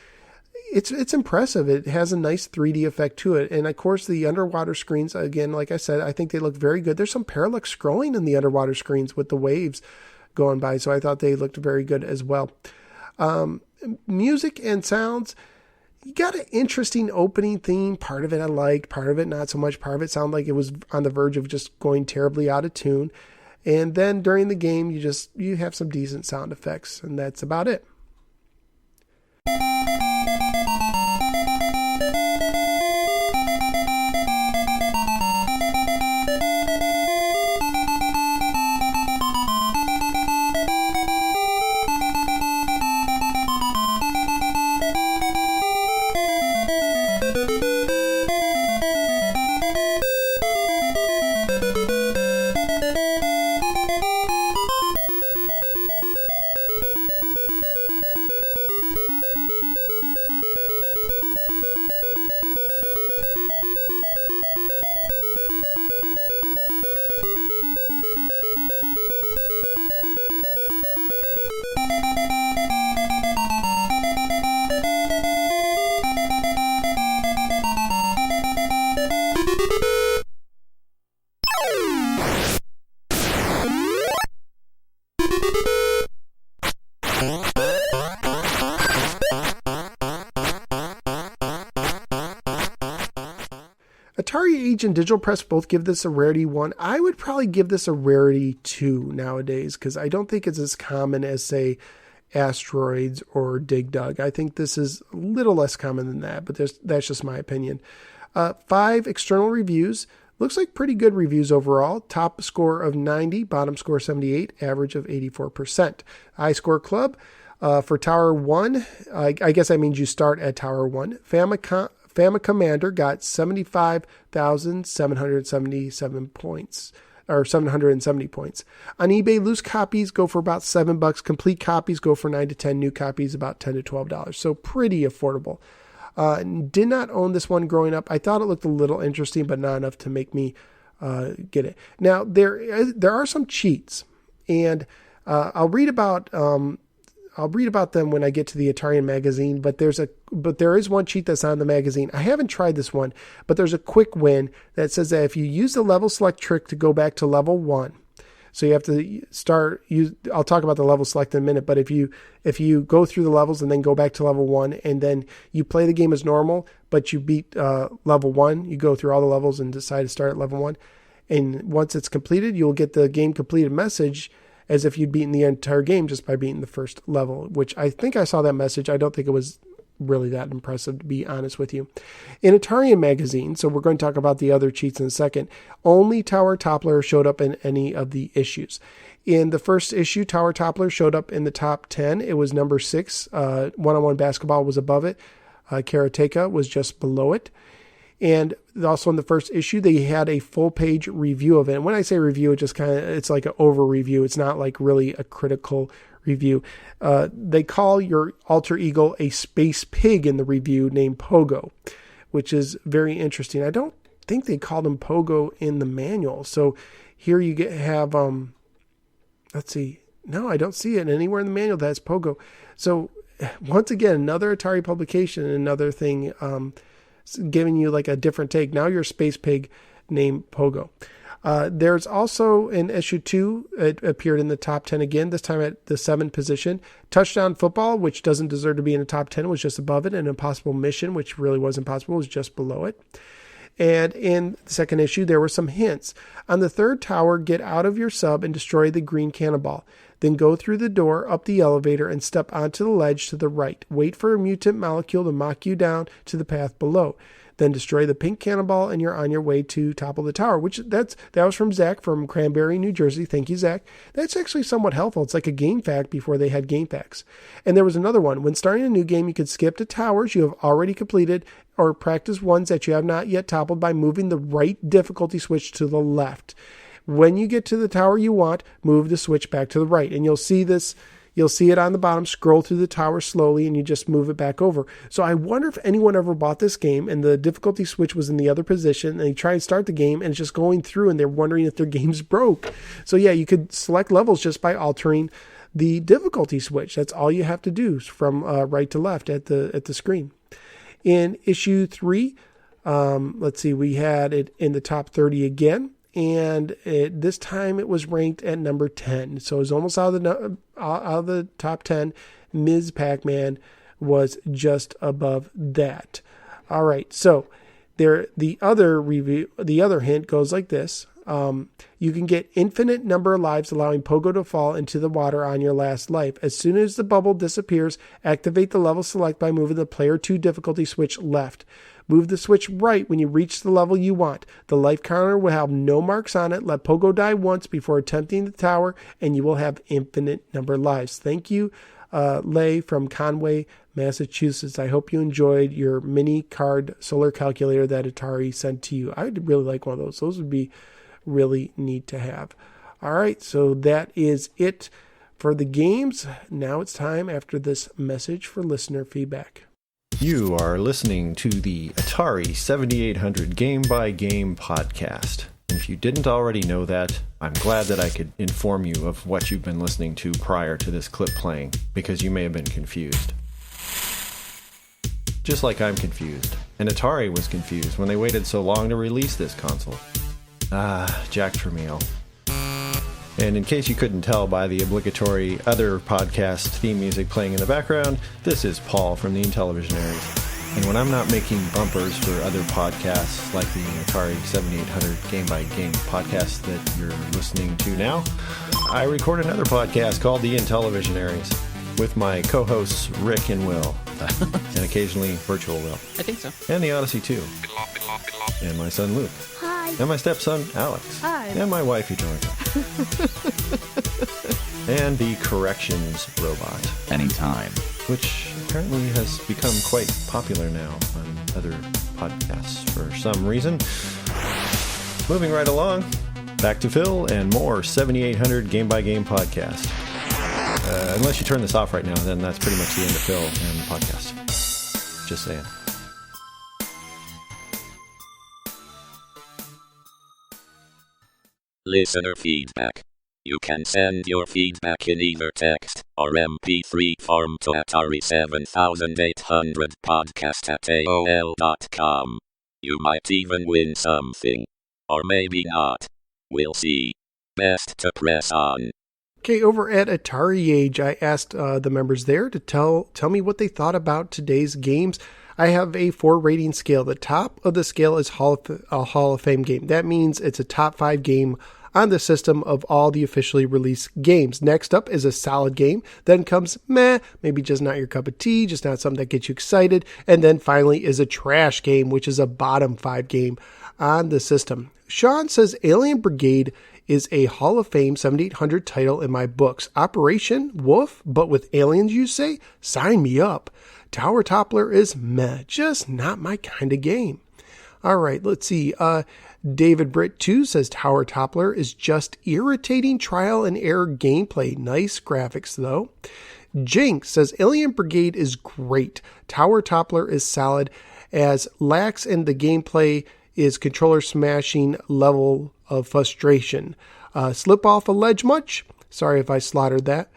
It's impressive. It has a nice 3D effect to it. And of course, the underwater screens, again, like I said, I think they look very good. There's some parallax scrolling in the underwater screens with the waves going by. So I thought they looked very good as well. Music and sounds, you got an interesting opening theme. Part of it I liked, part of it not so much. Part of it sounded like it was on the verge of just going terribly out of tune. And then during the game, you have some decent sound effects, and that's about it. Atari Age and Digital Press both give this a rarity 1. I would probably give this a rarity 2 nowadays, because I don't think it's as common as, say, Asteroids or Dig Dug. I think this is a little less common than that, but that's just my opinion. 5 external reviews. Looks like pretty good reviews overall. Top score of 90, bottom score 78, average of 84%. High score club for Tower 1, I guess that means you start at Tower 1. Famicommander got 75,777 points, or 770 points. On eBay, loose copies go for about $7. Complete copies go for $9 to $10. New copies about $10 to $12. So pretty affordable. Did not own this one growing up. I thought it looked a little interesting, but not enough to make me get it. Now there are some cheats, and I'll read about I'll read about them when I get to the Atari magazine, but there is one cheat that's on the magazine. I haven't tried this one, but there's a quick win that says that if you use the level select trick to go back to level 1, so you have to I'll talk about the level select in a minute, but if you go through the levels and then go back to level 1 and then you play the game as normal, but you beat level 1, you go through all the levels and decide to start at level 1. And once it's completed, you'll get the game completed message as if you'd beaten the entire game just by beating the first level, which I think I saw that message. I don't think it was really that impressive, to be honest with you. In Atari magazine, so we're going to talk about the other cheats in a second, only Tower Toppler showed up in any of the issues. In the first issue, Tower Toppler showed up in the top 10. It was number 6. One-on-one basketball was above it. Karateka was just below it. And also in the first issue, they had a full-page review of it. And when I say review, it's like an over-review. It's not like really a critical review. They call your alter ego a space pig in the review named Pogo, which is very interesting. I don't think they called him Pogo in the manual. So here you have, let's see. No, I don't see it anywhere in the manual that's Pogo. So once again, another Atari publication, another thing, giving you like a different take. Now you're a space pig named Pogo. There's also in issue 2, it appeared in the top 10 again, this time at the 7th position. Touchdown Football, which doesn't deserve to be in the top 10, was just above it. And Impossible Mission, which really wasn't possible, was just below it. And in the second issue, there were some hints. On the third tower, get out of your sub and destroy the green cannonball. Then go through the door, up the elevator, and step onto the ledge to the right. Wait for a mutant molecule to knock you down to the path below. Then destroy the pink cannonball, and you're on your way to topple the tower. That was from Zach from Cranberry, New Jersey. Thank you, Zach. That's actually somewhat helpful. It's like a game fact before they had game facts. And there was another one. When starting a new game, you could skip to towers you have already completed or practice ones that you have not yet toppled by moving the right difficulty switch to the left. When you get to the tower you want, move the switch back to the right. And you'll see this. You'll see it on the bottom, scroll through the tower slowly, and you just move it back over. So I wonder if anyone ever bought this game and the difficulty switch was in the other position, and they try and start the game, and it's just going through, and they're wondering if their game's broke. So yeah, you could select levels just by altering the difficulty switch. That's all you have to do from right to left at the screen. In issue 3, let's see, we had it in the top 30 again. And this time it was ranked at number 10. So it was almost out of the top 10. Ms. Pac-Man was just above that. All right. So the other hint goes like this. You can get infinite number of lives, allowing Pogo to fall into the water on your last life. As soon as the bubble disappears, activate the level select by moving the player 2 difficulty switch left. Move the switch right when you reach the level you want. The life counter will have no marks on it. Let Pogo die once before attempting the tower, and you will have infinite number of lives. Thank you, Lay from Conway, Massachusetts. I hope you enjoyed your mini card solar calculator that Atari sent to you. I would really like one of those. Those would be really neat to have. All right, so that is it for the games. Now it's time after this message for listener feedback. You are listening to the Atari 7800 Game by Game podcast. And if you didn't already know that, I'm glad that I could inform you of what you've been listening to prior to this clip playing, because you may have been confused. Just like I'm confused. And Atari was confused when they waited so long to release this console. Jack Tramiel. And in case you couldn't tell by the obligatory other podcast theme music playing in the background, this is Paul from the Intellivisionaries. And when I'm not making bumpers for other podcasts like the Atari 7800 Game by Game podcast that you're listening to now, I record another podcast called The Intellivisionaries with my co-hosts Rick and Will. And occasionally Virtual Will. I think so. And the Odyssey 2. And my son Luke. Hi. And my stepson Alex. Hi. And my wife Georgia. And the Corrections Robot. Anytime. Which apparently has become quite popular now on other podcasts for some reason. Moving right along, back to Phil and more 7800 Game by Game podcast. Unless you turn this off right now, then that's pretty much the end of Phil and the podcast. Just saying. Listener feedback. You can send your feedback in either text or MP3 form to Atari 7800 podcast@aol.com. You might even win something. Or maybe not. We'll see. Best to press on. Okay, over at Atari Age, I asked the members there to tell me what they thought about today's games. I have a 4 rating scale. The top of the scale is a Hall of Fame game. That means it's a top 5 game on the system of all the officially released games. Next up is a solid game. Then comes meh, maybe just not your cup of tea, just not something that gets you excited. And then finally is a trash game, which is a bottom 5 game on the system. Sean says Alien Brigade is a Hall of Fame 7800 title in my books. Operation Wolf, but with aliens, you say? Sign me up. Tower Toppler is meh, just not my kind of game. All right, let's see. David Britt 2 says Tower Toppler is just irritating trial and error gameplay. Nice graphics, though. Jinx says Alien Brigade is great. Tower Toppler is solid, as lax in the gameplay is controller smashing level of frustration. Slip off a ledge much? Sorry if I slaughtered that.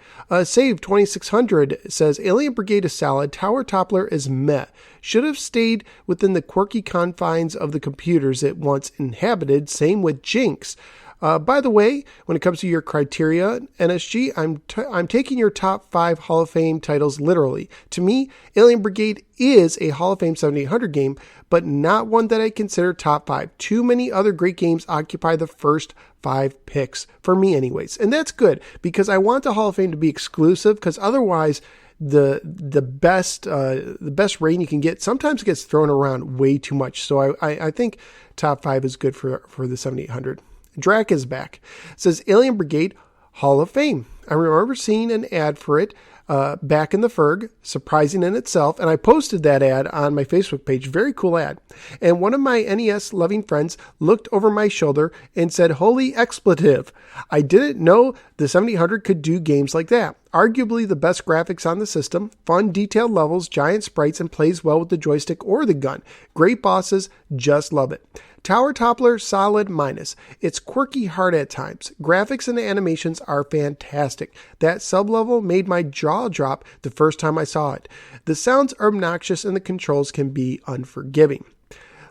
Save 2600 says Alien Brigade is solid. Tower Toppler is meh. Should have stayed within the quirky confines of the computers it once inhabited. Same with Jinx. By the way, when it comes to your criteria, NSG, I'm taking your top 5 Hall of Fame titles literally. To me, Alien Brigade is a Hall of Fame 7800 game, but not one that I consider top 5. Too many other great games occupy the first 5 picks, for me anyways. And that's good, because I want the Hall of Fame to be exclusive, because otherwise the best rating you can get sometimes gets thrown around way too much. So I think top 5 is good for the 7800. Drac is back. It says Alien Brigade Hall of Fame. I remember seeing an ad for it back in the Ferg, surprising in itself, and I posted that ad on my Facebook page. Very cool ad. And one of my NES loving friends looked over my shoulder and said, "Holy expletive." I didn't know the 7800 could do games like that. Arguably the best graphics on the system, fun detailed levels, giant sprites, and plays well with the joystick or the gun. Great bosses, just love it. Tower Toppler, solid minus. It's quirky hard at times. Graphics and animations are fantastic. That sub-level made my jaw drop the first time I saw it. The sounds are obnoxious and the controls can be unforgiving.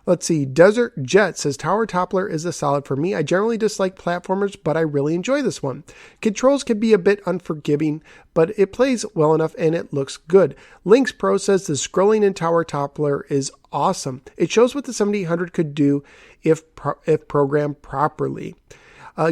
Let's see. Desert Jet says Tower Toppler is a solid for me. I generally dislike platformers, but I really enjoy this one. Controls can be a bit unforgiving, but it plays well enough and it looks good. Lynx Pro says the scrolling in Tower Toppler is awesome. It shows what the 7800 could do if programmed properly.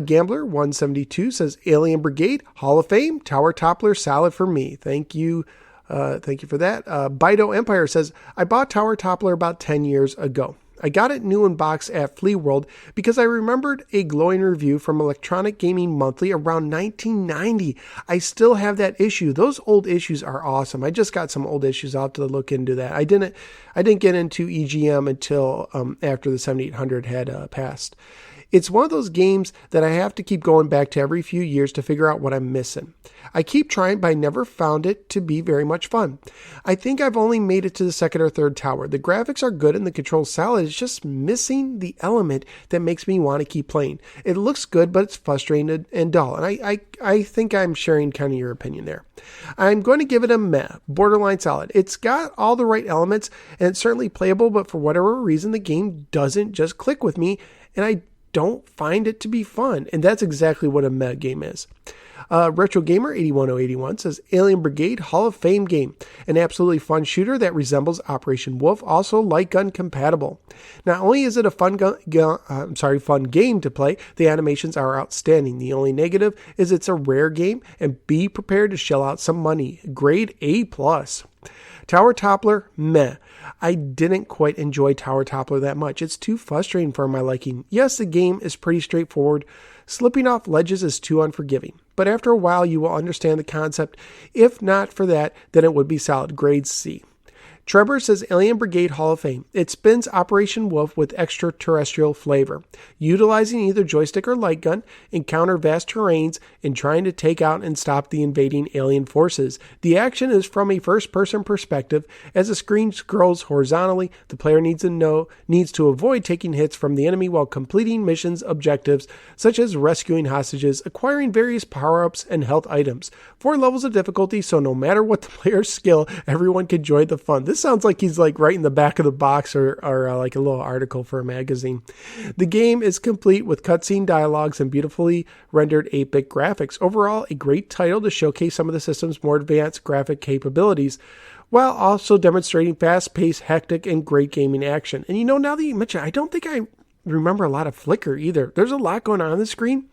Gambler 172 says Alien Brigade Hall of Fame, Tower Toppler solid for me. Thank you. Thank you for that. Bido Empire says, I bought Tower Toppler about 10 years ago. I got it new in box at Flea World because I remembered a glowing review from Electronic Gaming Monthly around 1990. I still have that issue. Those old issues are awesome. I just got some old issues. I'll have to look into that. I didn't get into EGM until after the 7800 had passed. It's one of those games that I have to keep going back to every few years to figure out what I'm missing. I keep trying, but I never found it to be very much fun. I think I've only made it to the second or third tower. The graphics are good and the controls solid. It's just missing the element that makes me want to keep playing. It looks good, but it's frustrating and dull. And I think I'm sharing kind of your opinion there. I'm going to give it a meh, borderline solid. It's got all the right elements and it's certainly playable, but for whatever reason, the game doesn't just click with me and I don't find it to be fun. And that's exactly what a meh game is. Retro Gamer 81081 says Alien Brigade Hall of Fame game. An absolutely fun shooter that resembles Operation Wolf, also light gun compatible. Not only is it a fun game to play, the animations are outstanding. The only negative is it's a rare game and be prepared to shell out some money. Grade A+. Tower Toppler, meh. I didn't quite enjoy Tower Toppler that much. It's too frustrating for my liking. Yes, the game is pretty straightforward. Slipping off ledges is too unforgiving. But after a while, you will understand the concept. If not for that, then it would be solid. Grade C. Trevor says Alien Brigade Hall of Fame. It spins Operation Wolf with extraterrestrial flavor. Utilizing either joystick or light gun, encounter vast terrains in trying to take out and stop the invading alien forces. The action is from a first-person perspective. As the screen scrolls horizontally, the player needs to avoid taking hits from the enemy while completing missions objectives such as rescuing hostages, acquiring various power-ups and health items. 4 levels of difficulty, so no matter what the player's skill, everyone can join the fun. This sounds like he's like right in the back of the box or like a little article for a magazine. The game is complete with cutscene dialogues and beautifully rendered 8-bit graphics. Overall, a great title to showcase some of the system's more advanced graphic capabilities, while also demonstrating fast-paced, hectic, and great gaming action. And now that you mention, I don't think I remember a lot of flicker either. There's a lot going on the screen.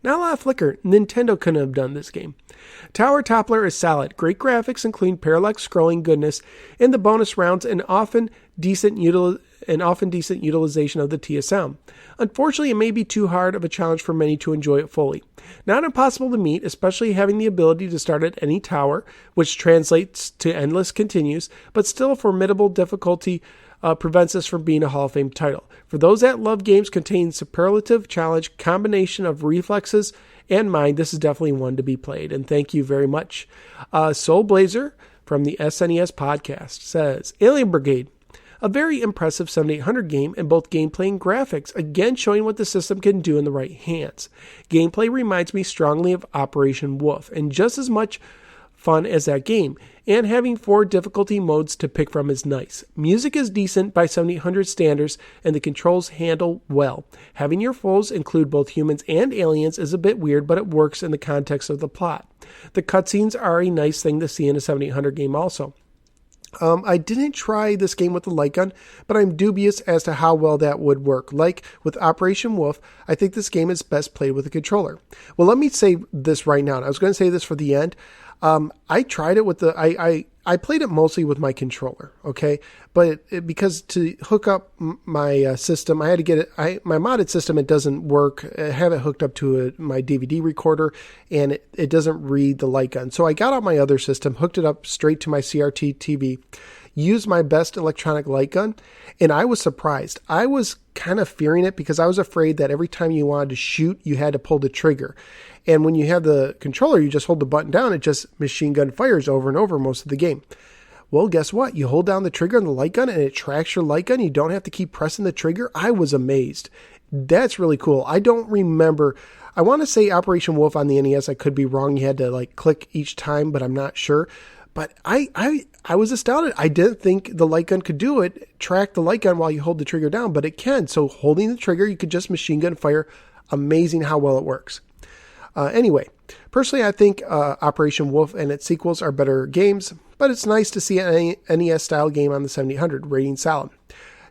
Not a lot of flicker. Nintendo couldn't have done this game. Tower Toppler is solid. Great graphics, including parallax scrolling goodness, and the bonus rounds, and often decent utilization of the TSM. Unfortunately, it may be too hard of a challenge for many to enjoy it fully. Not impossible to meet, especially having the ability to start at any tower, which translates to endless continues, but still a formidable difficulty prevents this from being a Hall of Fame title. For those that love games containing superlative challenge, combination of reflexes and mind, this is definitely one to be played. And thank you very much. Soul Blazer from the SNES podcast says, Alien Brigade, a very impressive 7800 game in both gameplay and graphics, again showing what the system can do in the right hands. Gameplay reminds me strongly of Operation Wolf, and just as much fun as that game, and having 4 difficulty modes to pick from is nice. Music is decent by 7800 standards, and the controls handle well. Having your foes include both humans and aliens is a bit weird, but it works in the context of the plot. The cutscenes are a nice thing to see in a 7800 game also. I didn't try this game with the light gun, but I'm dubious as to how well that would work. Like with Operation Wolf, I think this game is best played with a controller. Well, let me say this right now. I was going to say this for the end. I tried it with I played it mostly with my controller, okay? But because to hook up my system, I had to get it. My modded system, it doesn't work. I have it hooked up to my DVD recorder, and it doesn't read the light gun. So I got out my other system, hooked it up straight to my CRT TV, used my best electronic light gun, and I was surprised. I was kind of fearing it because I was afraid that every time you wanted to shoot, you had to pull the trigger. And when you have the controller, you just hold the button down. It just machine gun fires over and over most of the game. Well, guess what? You hold down the trigger on the light gun and it tracks your light gun. You don't have to keep pressing the trigger. I was amazed. That's really cool. I don't remember. I want to say Operation Wolf on the NES. I could be wrong. You had to like click each time, but I'm not sure. But I was astounded. I didn't think the light gun could do it, track the light gun while you hold the trigger down, but it can. So holding the trigger, you could just machine gun fire. Amazing how well it works. Anyway, personally, I think Operation Wolf and its sequels are better games, but it's nice to see an NES-style game on the 7800, rating solid.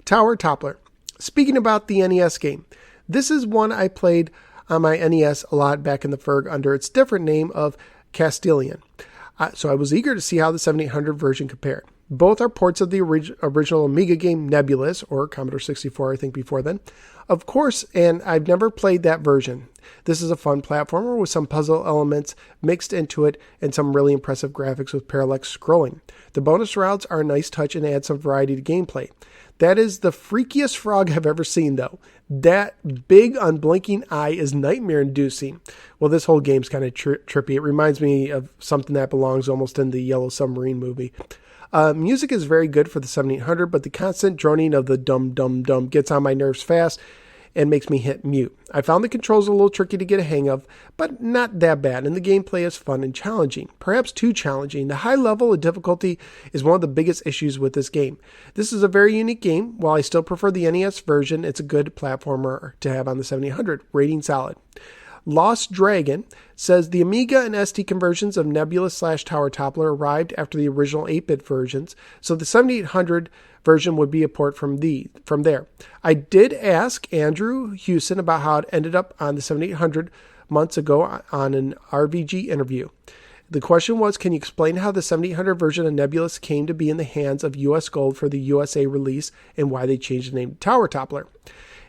Tower Toppler. Speaking about the NES game, this is one I played on my NES a lot back in the Ferg under its different name of Castilian. So I was eager to see how the 7800 version compared. Both are ports of the original Amiga game Nebulous, or Commodore 64, I think before then. Of course, and I've never played that version. This is a fun platformer with some puzzle elements mixed into it and some really impressive graphics with parallax scrolling. The bonus routes are a nice touch and add some variety to gameplay. That is the freakiest frog I've ever seen, though. That big unblinking eye is nightmare-inducing. Well, this whole game's kind of trippy. It reminds me of something that belongs almost in the Yellow Submarine movie. Music is very good for the 7800, but the constant droning of the dum-dum-dum gets on my nerves fast and makes me hit mute. I found the controls a little tricky to get a hang of, but not that bad, and the gameplay is fun and challenging. Perhaps too challenging. The high level of difficulty is one of the biggest issues with this game. This is a very unique game. While I still prefer the NES version, it's a good platformer to have on the 7800. Rating solid. Lost Dragon says the Amiga and ST conversions of Nebula/Tower Toppler arrived after the original 8-bit versions, so the 7800 version would be a port from there. I did ask Andrew Hewson about how it ended up on the 7800 months ago on an RVG interview. The question was, can you explain how the 7800 version of Nebulous came to be in the hands of US Gold for the USA release and why they changed the name to Tower Toppler?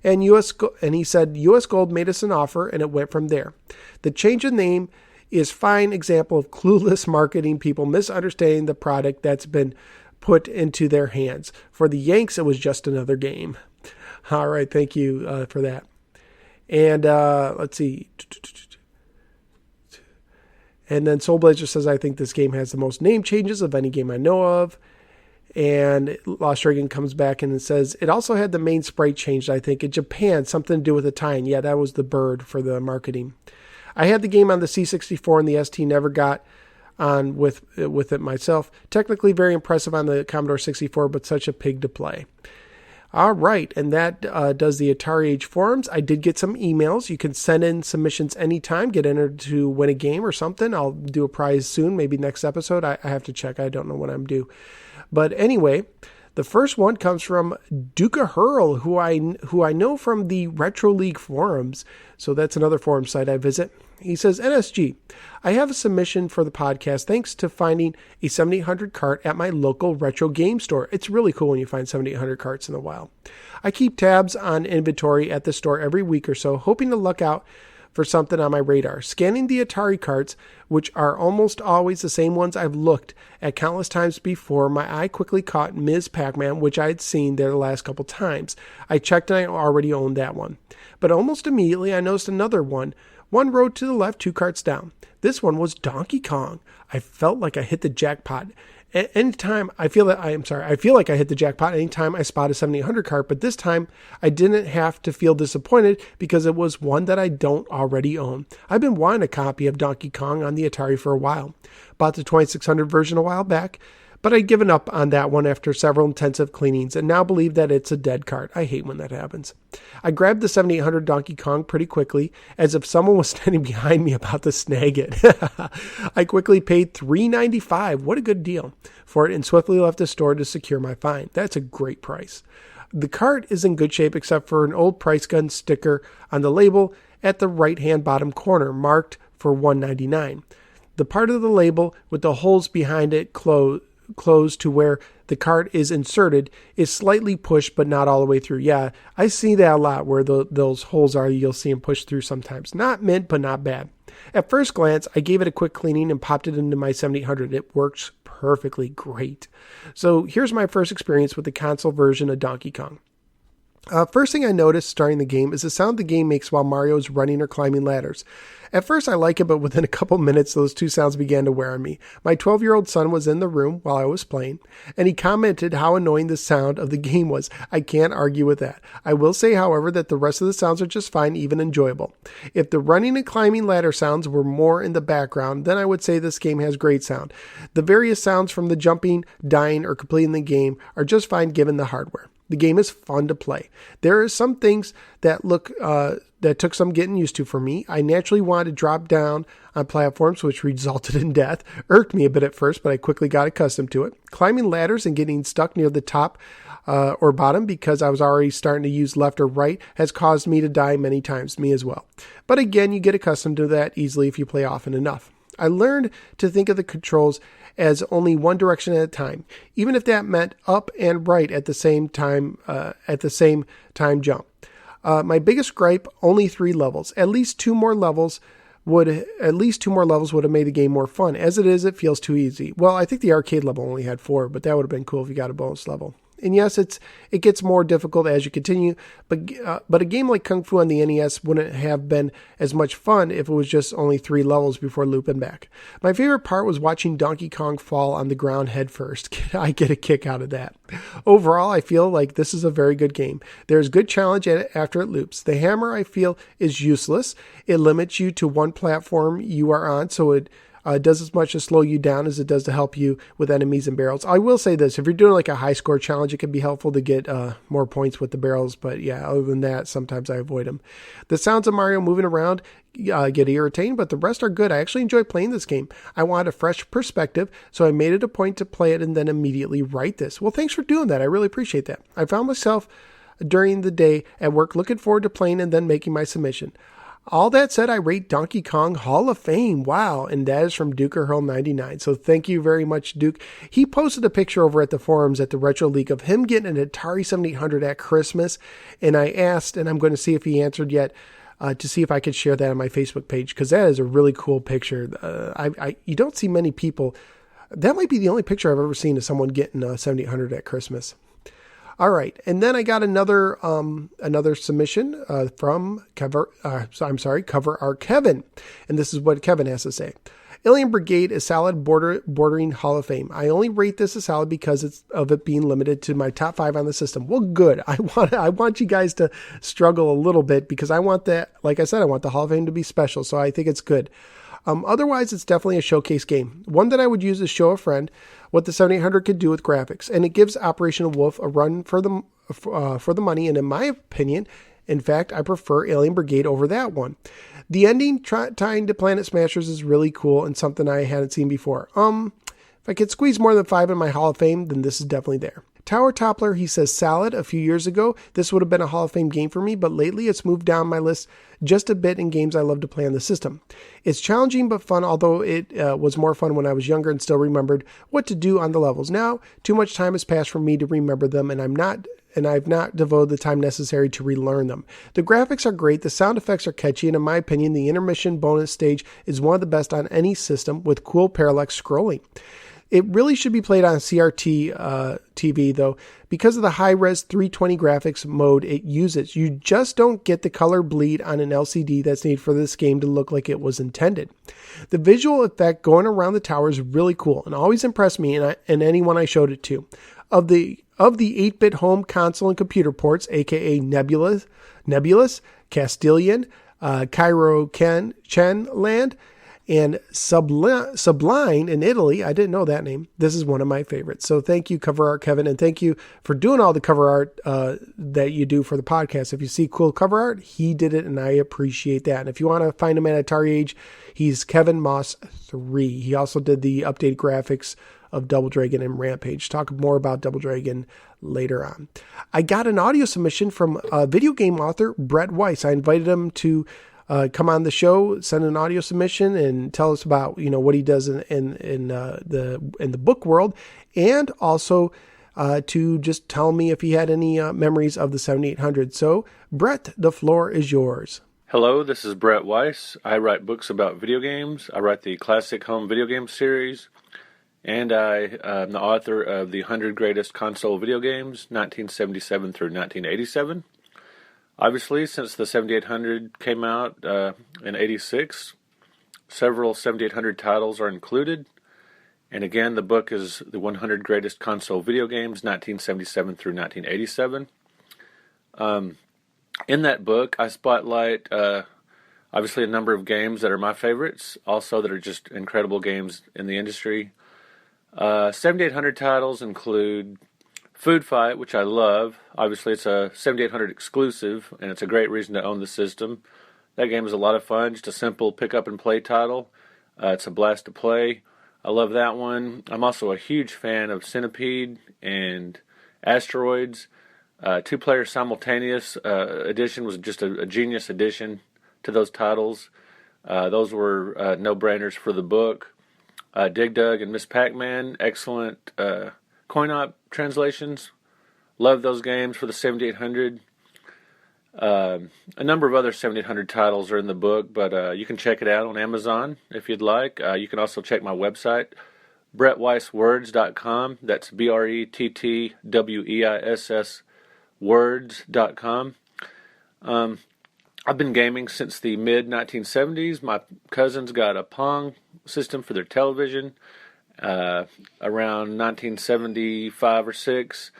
And he said, US Gold made us an offer and it went from there. The change of name is fine example of clueless marketing people misunderstanding the product that's been put into their hands. For the Yanks, it was just another game. All right, thank you for that. And let's see. And then Soul Blazer says, I think this game has the most name changes of any game I know of. And Lost Dragon comes back and it says, it also had the main sprite changed, I think. In Japan, something to do with a tie-in. Yeah, that was the bird for the marketing. I had the game on the C64 and the ST, never got on with it myself. Technically very impressive on the Commodore 64, but such a pig to play. All right, and that does the Atari Age forums. I did get some emails. You can send in submissions anytime, get entered to win a game or something. I'll do a prize soon, maybe next episode. I have to check. I don't know when I'm due. But anyway, the first one comes from Duca Hurl, who I know from the Retro League forums. So that's another forum site I visit. He says, NSG, I have a submission for the podcast thanks to finding a 7800 cart at my local retro game store. It's really cool when you find 7800 carts in the wild. I keep tabs on inventory at the store every week or so, hoping to luck out for something on my radar. Scanning the Atari carts, which are almost always the same ones I've looked at countless times before, my eye quickly caught Ms. Pac-Man, which I had seen there the last couple times. I checked and I already owned that one. But almost immediately I noticed another one. One road to the left, 2 carts down. This one was Donkey Kong. I felt like I hit the jackpot. Anytime I feel like I hit the jackpot anytime I spot a 7800 cart, but this time I didn't have to feel disappointed because it was one that I don't already own. I've been wanting a copy of Donkey Kong on the Atari for a while. Bought the 2600 version a while back, but I'd given up on that one after several intensive cleanings and now believe that it's a dead cart. I hate when that happens. I grabbed the 7800 Donkey Kong pretty quickly, as if someone was standing behind me about to snag it. I quickly paid $3.95, what a good deal, for it and swiftly left the store to secure my find. That's a great price. The cart is in good shape except for an old price gun sticker on the label at the right-hand bottom corner, marked for $1.99. The part of the label with the holes behind it closed to where the cart is inserted is slightly pushed but not all the way through. Yeah, I see that a lot where those holes are. You'll see them pushed through sometimes. Not mint, but not bad. At first glance, I gave it a quick cleaning and popped it into my 7800. It works perfectly great. So here's my first experience with the console version of Donkey Kong. First thing I noticed starting the game is the sound the game makes while Mario is running or climbing ladders. At first I like it, but within a couple minutes those two sounds began to wear on me. My 12-year-old son was in the room while I was playing, and he commented how annoying the sound of the game was. I can't argue with that. I will say, however, that the rest of the sounds are just fine, even enjoyable. If the running and climbing ladder sounds were more in the background, then I would say this game has great sound. The various sounds from the jumping, dying, or completing the game are just fine given the hardware. The game is fun to play. There are some things that took some getting used to for me. I naturally wanted to drop down on platforms, which resulted in death. Irked me a bit at first, but I quickly got accustomed to it. Climbing ladders and getting stuck near the top or bottom because I was already starting to use left or right has caused me to die many times, me as well. But again, you get accustomed to that easily if you play often enough. I learned to think of the controls as only one direction at a time, even if that meant up and right at the same time jump. My biggest gripe, only 3 levels. At least two more levels would have made the game more fun. As it is, it feels too easy. Well, I think the arcade level only had 4, but that would have been cool if you got a bonus level. And yes, it gets more difficult as you continue, but a game like Kung Fu on the NES wouldn't have been as much fun if it was just only 3 levels before looping back. My favorite part was watching Donkey Kong fall on the ground head first. I get a kick out of that. Overall, I feel like this is a very good game. There's good challenge after it loops. The hammer, I feel, is useless. It limits you to one platform you are on, so it does as much to slow you down as it does to help you with enemies and barrels. I will say this, if you're doing like a high score challenge, it can be helpful to get more points with the barrels. But yeah, other than that, sometimes I avoid them. The sounds of Mario moving around get irritating, but the rest are good. I actually enjoy playing this game. I wanted a fresh perspective, so I made it a point to play it and then immediately write this. Well, thanks for doing that. I really appreciate that. I found myself during the day at work looking forward to playing and then making my submission. All that said, I rate Donkey Kong Hall of Fame. Wow. And that is from Duke Hurl 99. So thank you very much, Duke. He posted a picture over at the forums at the Retro League of him getting an Atari 7800 at Christmas. And I asked, and I'm going to see if he answered yet, to see if I could share that on my Facebook page, because that is a really cool picture. You don't see many people That might be the only picture I've ever seen of someone getting a 7800 at Christmas. All right, and then I got another submission from Cover Art Kevin, and this is what Kevin has to say. Alien Brigade is solid, bordering Hall of Fame. I only rate this a solid because of it being limited to my top 5 on the system. Well, good. I want you guys to struggle a little bit because I want that. Like I said, I want the Hall of Fame to be special, so I think it's good. Otherwise, it's definitely a showcase game. One that I would use to show a friend what the 7800 could do with graphics, and it gives Operation Wolf a run for the money. And in my opinion, in fact, I prefer Alien Brigade over that one. The ending tying to Planet Smashers is really cool and something I hadn't seen before. If I could squeeze more than 5 in my Hall of Fame, then this is definitely there. Tower Toppler, he says, solid. A few years ago, this would have been a Hall of Fame game for me, but lately it's moved down my list just a bit in games I love to play on the system. It's challenging but fun, although it was more fun when I was younger and still remembered what to do on the levels. Now, too much time has passed for me to remember them, and I've not devoted the time necessary to relearn them. The graphics are great, the sound effects are catchy, and in my opinion, the intermission bonus stage is one of the best on any system with cool parallax scrolling. It really should be played on CRT TV, though, because of the high-res 320 graphics mode it uses. You just don't get the color bleed on an LCD that's needed for this game to look like it was intended. The visual effect going around the tower is really cool and always impressed me and anyone I showed it to. Of the 8-bit home console and computer ports, aka Nebulous, Castilian, Cairo Chen Land, and Sublime in Italy. I didn't know that name. This is one of my favorites. So thank you, Cover Art Kevin, and thank you for doing all the cover art that you do for the podcast. If you see cool cover art, he did it, and I appreciate that. And if you want to find him at Atari Age, he's Kevin Moss 3. He also did the updated graphics of Double Dragon and Rampage. Talk more about Double Dragon later on. I got an audio submission from video game author Brett Weiss. I invited him to come on the show, send an audio submission, and tell us about what he does in the book world, and also to just tell me if he had any memories of the 7800. So, Brett, the floor is yours. Hello, this is Brett Weiss. I write books about video games. I write the Classic Home Video Game series, and I am the author of the 100 Greatest Console Video Games, 1977 through 1987. Obviously, since the 7800 came out in 86, several 7800 titles are included. And again, the book is the 100 Greatest Console Video Games, 1977 through 1987. In that book, I spotlight, obviously, a number of games that are my favorites, also that are just incredible games in the industry. 7800 titles include Food Fight, which I love. Obviously, it's a 7800 exclusive, and it's a great reason to own the system. That game is a lot of fun, just a simple pick-up-and-play title. It's a blast to play. I love that one. I'm also a huge fan of Centipede and Asteroids. Two-player simultaneous edition was just a genius addition to those titles. Those were no-brainers for the book. Dig Dug and Miss Pac-Man, excellent coin-op translations. Love those games for the 7800. A number of other 7800 titles are in the book, but you can check it out on Amazon if you'd like. You can also check my website, BrettWeissWords.com. That's BrettWeiss words.com. I've been gaming since the mid-1970s. My cousins got a Pong system for their television around 1975 or 6,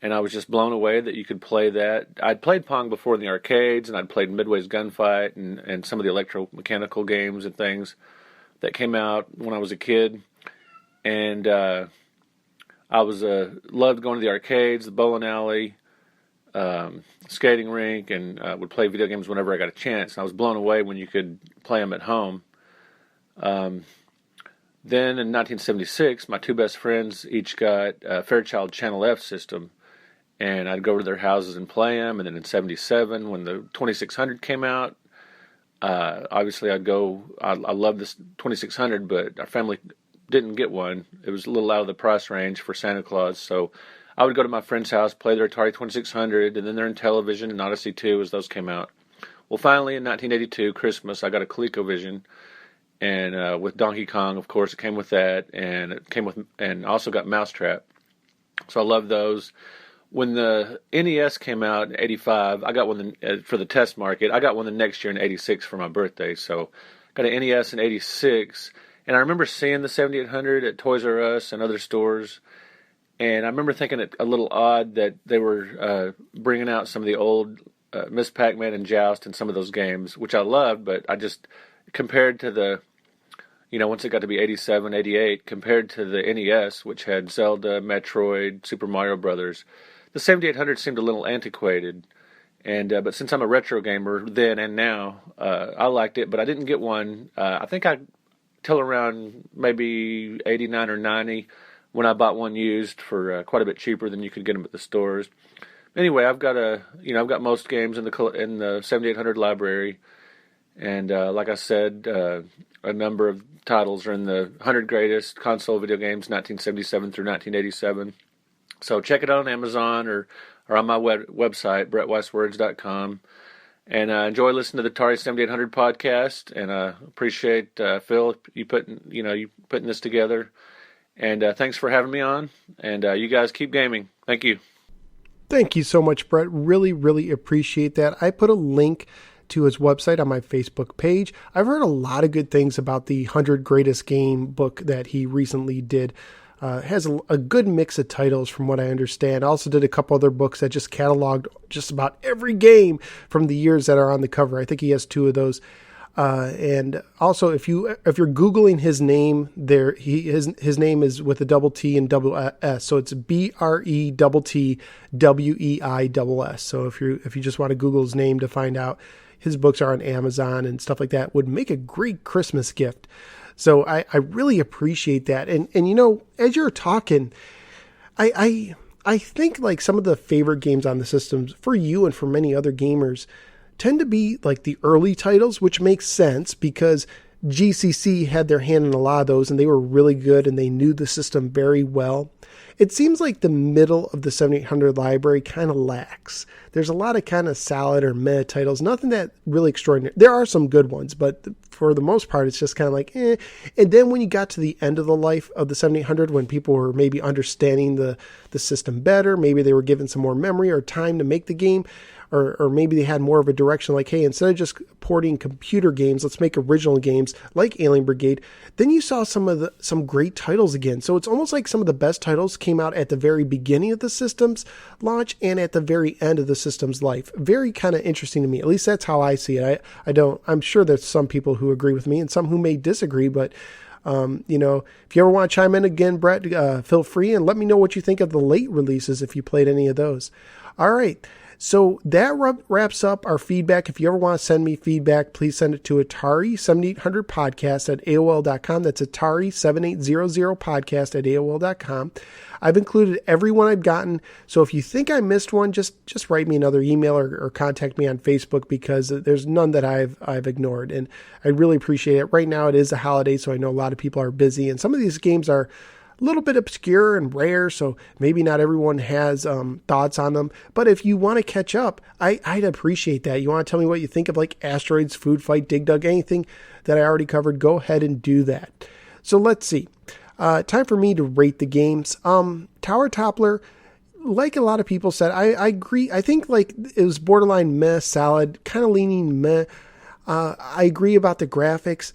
and I was just blown away that you could play that. I'd played Pong before in the arcades, and I'd played Midway's Gunfight and some of the electromechanical games and things that came out when I was a kid. And I was loved going to the arcades, the bowling alley, skating rink, and would play video games whenever I got a chance. And I was blown away when you could play them at home. Then in 1976, my two best friends each got a Fairchild Channel F system, and I'd go over to their houses and play them. And then in 77, when the 2600 came out, obviously I'd go. I love this 2600, but our family didn't get one. It was a little out of the price range for Santa Claus, so I would go to my friend's house, play their Atari 2600, and then their Intellivision and Odyssey 2 as those came out. Well, finally in 1982, Christmas, I got a ColecoVision, and with Donkey Kong, of course, it came with that, and it came with, and also got Mousetrap. So I love those. When the NES came out in '85, I got one for the test market. I got one the next year in '86 for my birthday. So got an NES in '86, and I remember seeing the 7800 at Toys R Us and other stores. And I remember thinking it a little odd that they were bringing out some of the old Miss Pac-Man and Joust and some of those games, which I loved, but I just, compared to the, once it got to be 87, 88, compared to the NES, which had Zelda, Metroid, Super Mario Brothers, the 7800 seemed a little antiquated. And but since I'm a retro gamer then and now, I liked it, but I didn't get one. I think till around maybe 89 or 90 when I bought one used for quite a bit cheaper than you could get them at the stores. Anyway, I've got most games in the 7800 library, and like I said, a number of titles are in the 100 greatest console video games, 1977 through 1987. So check it out on Amazon or on my website, brettweisswords.com. And enjoy listening to the Atari 7800 podcast. And appreciate Phil, you putting this together. And thanks for having me on. And you guys keep gaming. Thank you. Thank you so much, Brett. Really, really appreciate that. I put a link to his website on my Facebook page. I've heard a lot of good things about the 100 Greatest Game book that he recently did. Has a good mix of titles from what I understand. I also did a couple other books that just cataloged just about every game from the years that are on the cover. I think he has 2 of those. And also, if you're Googling his name, his name is with a double T and double S, so it's BRETTWEISS. So if you just want to Google his name to find out, his books are on Amazon and stuff like that. Would make a great Christmas gift. So I really appreciate that. And as you're talking, I think like some of the favorite games on the systems for you and for many other gamers tend to be like the early titles, which makes sense because GCC had their hand in a lot of those and they were really good and they knew the system very well. It seems like the middle of the 7800 library kind of lacks. There's a lot of kind of solid or meh titles, nothing that really extraordinary. There are some good ones, but for the most part, it's just kind of like, eh. And then when you got to the end of the life of the 7800, when people were maybe understanding the system better, maybe they were given some more memory or time to make the game, or maybe they had more of a direction like, hey, instead of just porting computer games, let's make original games like Alien Brigade. Then you saw some great titles again. So it's almost like some of the best titles came out at the very beginning of the system's launch and at the very end of the system's life. Very kind of interesting to me. At least that's how I see it. I'm sure there's some people who agree with me and some who may disagree, but if you ever want to chime in again, Brett, feel free and let me know what you think of the late releases if you played any of those. All right. So that wraps up our feedback. If you ever want to send me feedback, please send it to Atari7800podcast at AOL.com. That's Atari7800podcast at AOL.com. I've included everyone I've gotten. So if you think I missed one, just write me another email or contact me on Facebook because there's none that I've ignored. And I really appreciate it. Right now it is a holiday, so I know a lot of people are busy and some of these games are a little bit obscure and rare, so maybe not everyone has thoughts on them. But if you want to catch up, I'd appreciate that. You want to tell me what you think of like Asteroids, Food Fight, Dig Dug, anything that I already covered, go ahead and do that. So let's see. Time for me to rate the games. Tower Toppler, like a lot of people said, I agree. I think like it was borderline meh, solid, kind of leaning meh. I agree about the graphics.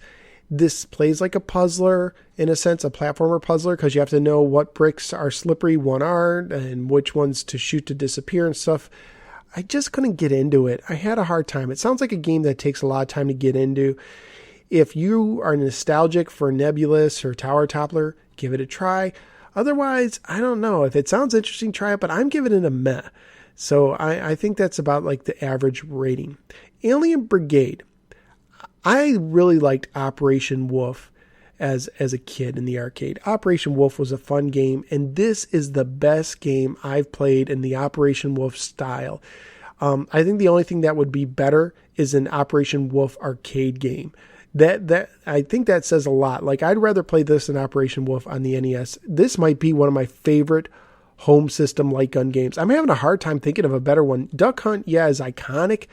This plays like a puzzler, in a sense, a platformer puzzler, because you have to know what bricks are slippery, one aren't, and which ones to shoot to disappear and stuff. I just couldn't get into it. I had a hard time. It sounds like a game that takes a lot of time to get into. If you are nostalgic for Nebulous or Tower Toppler, give it a try. Otherwise, I don't know. If it sounds interesting, try it, but I'm giving it a meh. So I think that's about like the average rating. Alien Brigade. I really liked Operation Wolf as a kid in the arcade. Operation Wolf was a fun game, and this is the best game I've played in the Operation Wolf style. I think the only thing that would be better is an Operation Wolf arcade game. That I think that says a lot. Like, I'd rather play this than Operation Wolf on the NES. This might be one of my favorite home system light gun games. I'm having a hard time thinking of a better one. Duck Hunt, yeah, is iconic,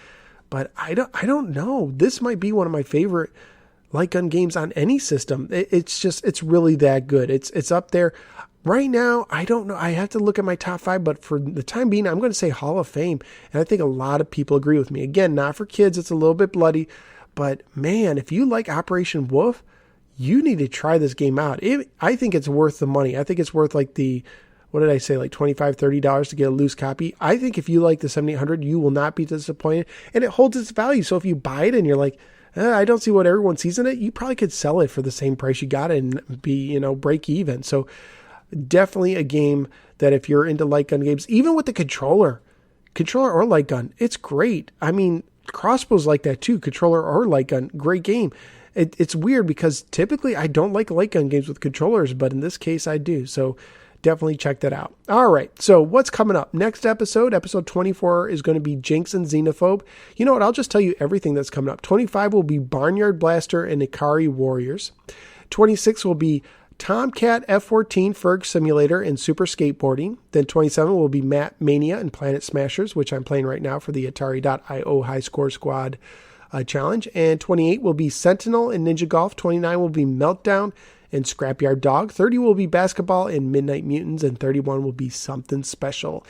but I don't know. This might be one of my favorite light gun games on any system. It's really that good. It's up there. Right now, I don't know. I have to look at my top 5, but for the time being, I'm going to say Hall of Fame. And I think a lot of people agree with me. Again, not for kids. It's a little bit bloody. But man, if you like Operation Wolf, you need to try this game out. I think it's worth the money. I think it's worth like what did I say, like $25, $30 to get a loose copy. I think if you like the 7800, you will not be disappointed. And it holds its value. So if you buy it and you're like, I don't see what everyone sees in it, you probably could sell it for the same price you got it and be, break even. So definitely a game that if you're into light gun games, even with the controller or light gun, it's great. I mean, crossbows like that too, controller or light gun, great game. It's weird because typically I don't like light gun games with controllers, but in this case I do. So definitely check that out. All right. So what's coming up? Next episode 24, is going to be Jinx and Xenophobe. You know what? I'll just tell you everything that's coming up. 25 will be Barnyard Blaster and Ikari Warriors. 26 will be Tomcat F-14 Ferg Simulator and Super Skateboarding. Then 27 will be Map Mania and Planet Smashers, which I'm playing right now for the Atari.io High Score Squad challenge. And 28 will be Sentinel and Ninja Golf. 29 will be Meltdown and Scrapyard Dog. 30 will be Basketball and Midnight Mutants. And 31 will be Something Special.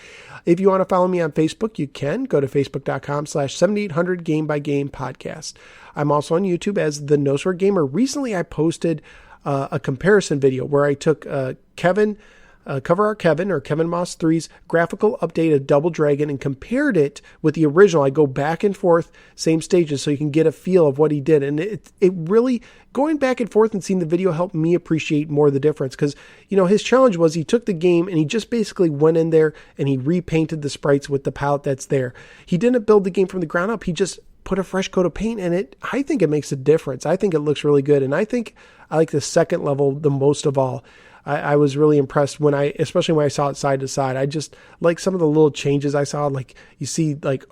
If you want to follow me on Facebook, you can. Go to facebook.com/7800 Game by Game Podcast. I'm also on YouTube as The No Swear Gamer. Recently, I posted a comparison video where I took Kevin Moss 3's graphical update of Double Dragon and compared it with the original. I go back and forth, same stages, so you can get a feel of what he did. And it really, going back and forth and seeing the video helped me appreciate more the difference. Because, his challenge was he took the game and he just basically went in there and he repainted the sprites with the palette that's there. He didn't build the game from the ground up. He just put a fresh coat of paint in it. I think it makes a difference. I think it looks really good. And I think I like the second level the most of all. I was really impressed especially when I saw it side to side. I just like some of the little changes I saw. Like you see, like,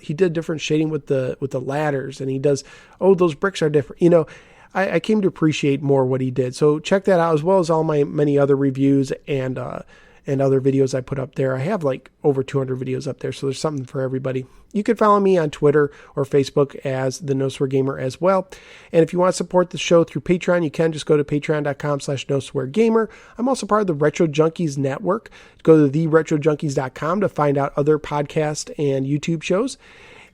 he did different shading with the ladders, and he does, those bricks are different. I came to appreciate more what he did. So check that out, as well as all my many other reviews and other videos I put up there. I have like over 200 videos up there, so there's something for everybody. You can follow me on Twitter or Facebook as The No Swear Gamer as well. And if you want to support the show through Patreon, you can just go to patreon.com/NoSwearGamer. I'm also part of the Retro Junkies Network. Go to theretrojunkies.com to find out other podcast and YouTube shows.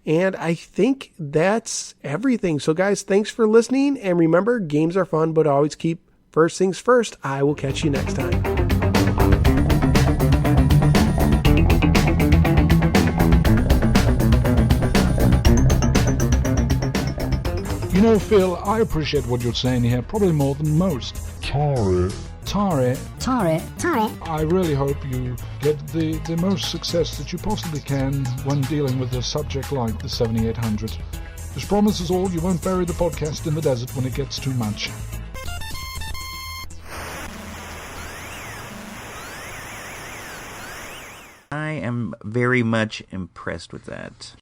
And I think that's everything. So guys, thanks for listening. And remember, games are fun, but always keep first things first. I will catch you next time. Phil, I appreciate what you're saying here, probably more than most. Tari. I really hope you get the most success that you possibly can when dealing with a subject like the 7800. This promises all, you won't bury the podcast in the desert when it gets too much. I am very much impressed with that.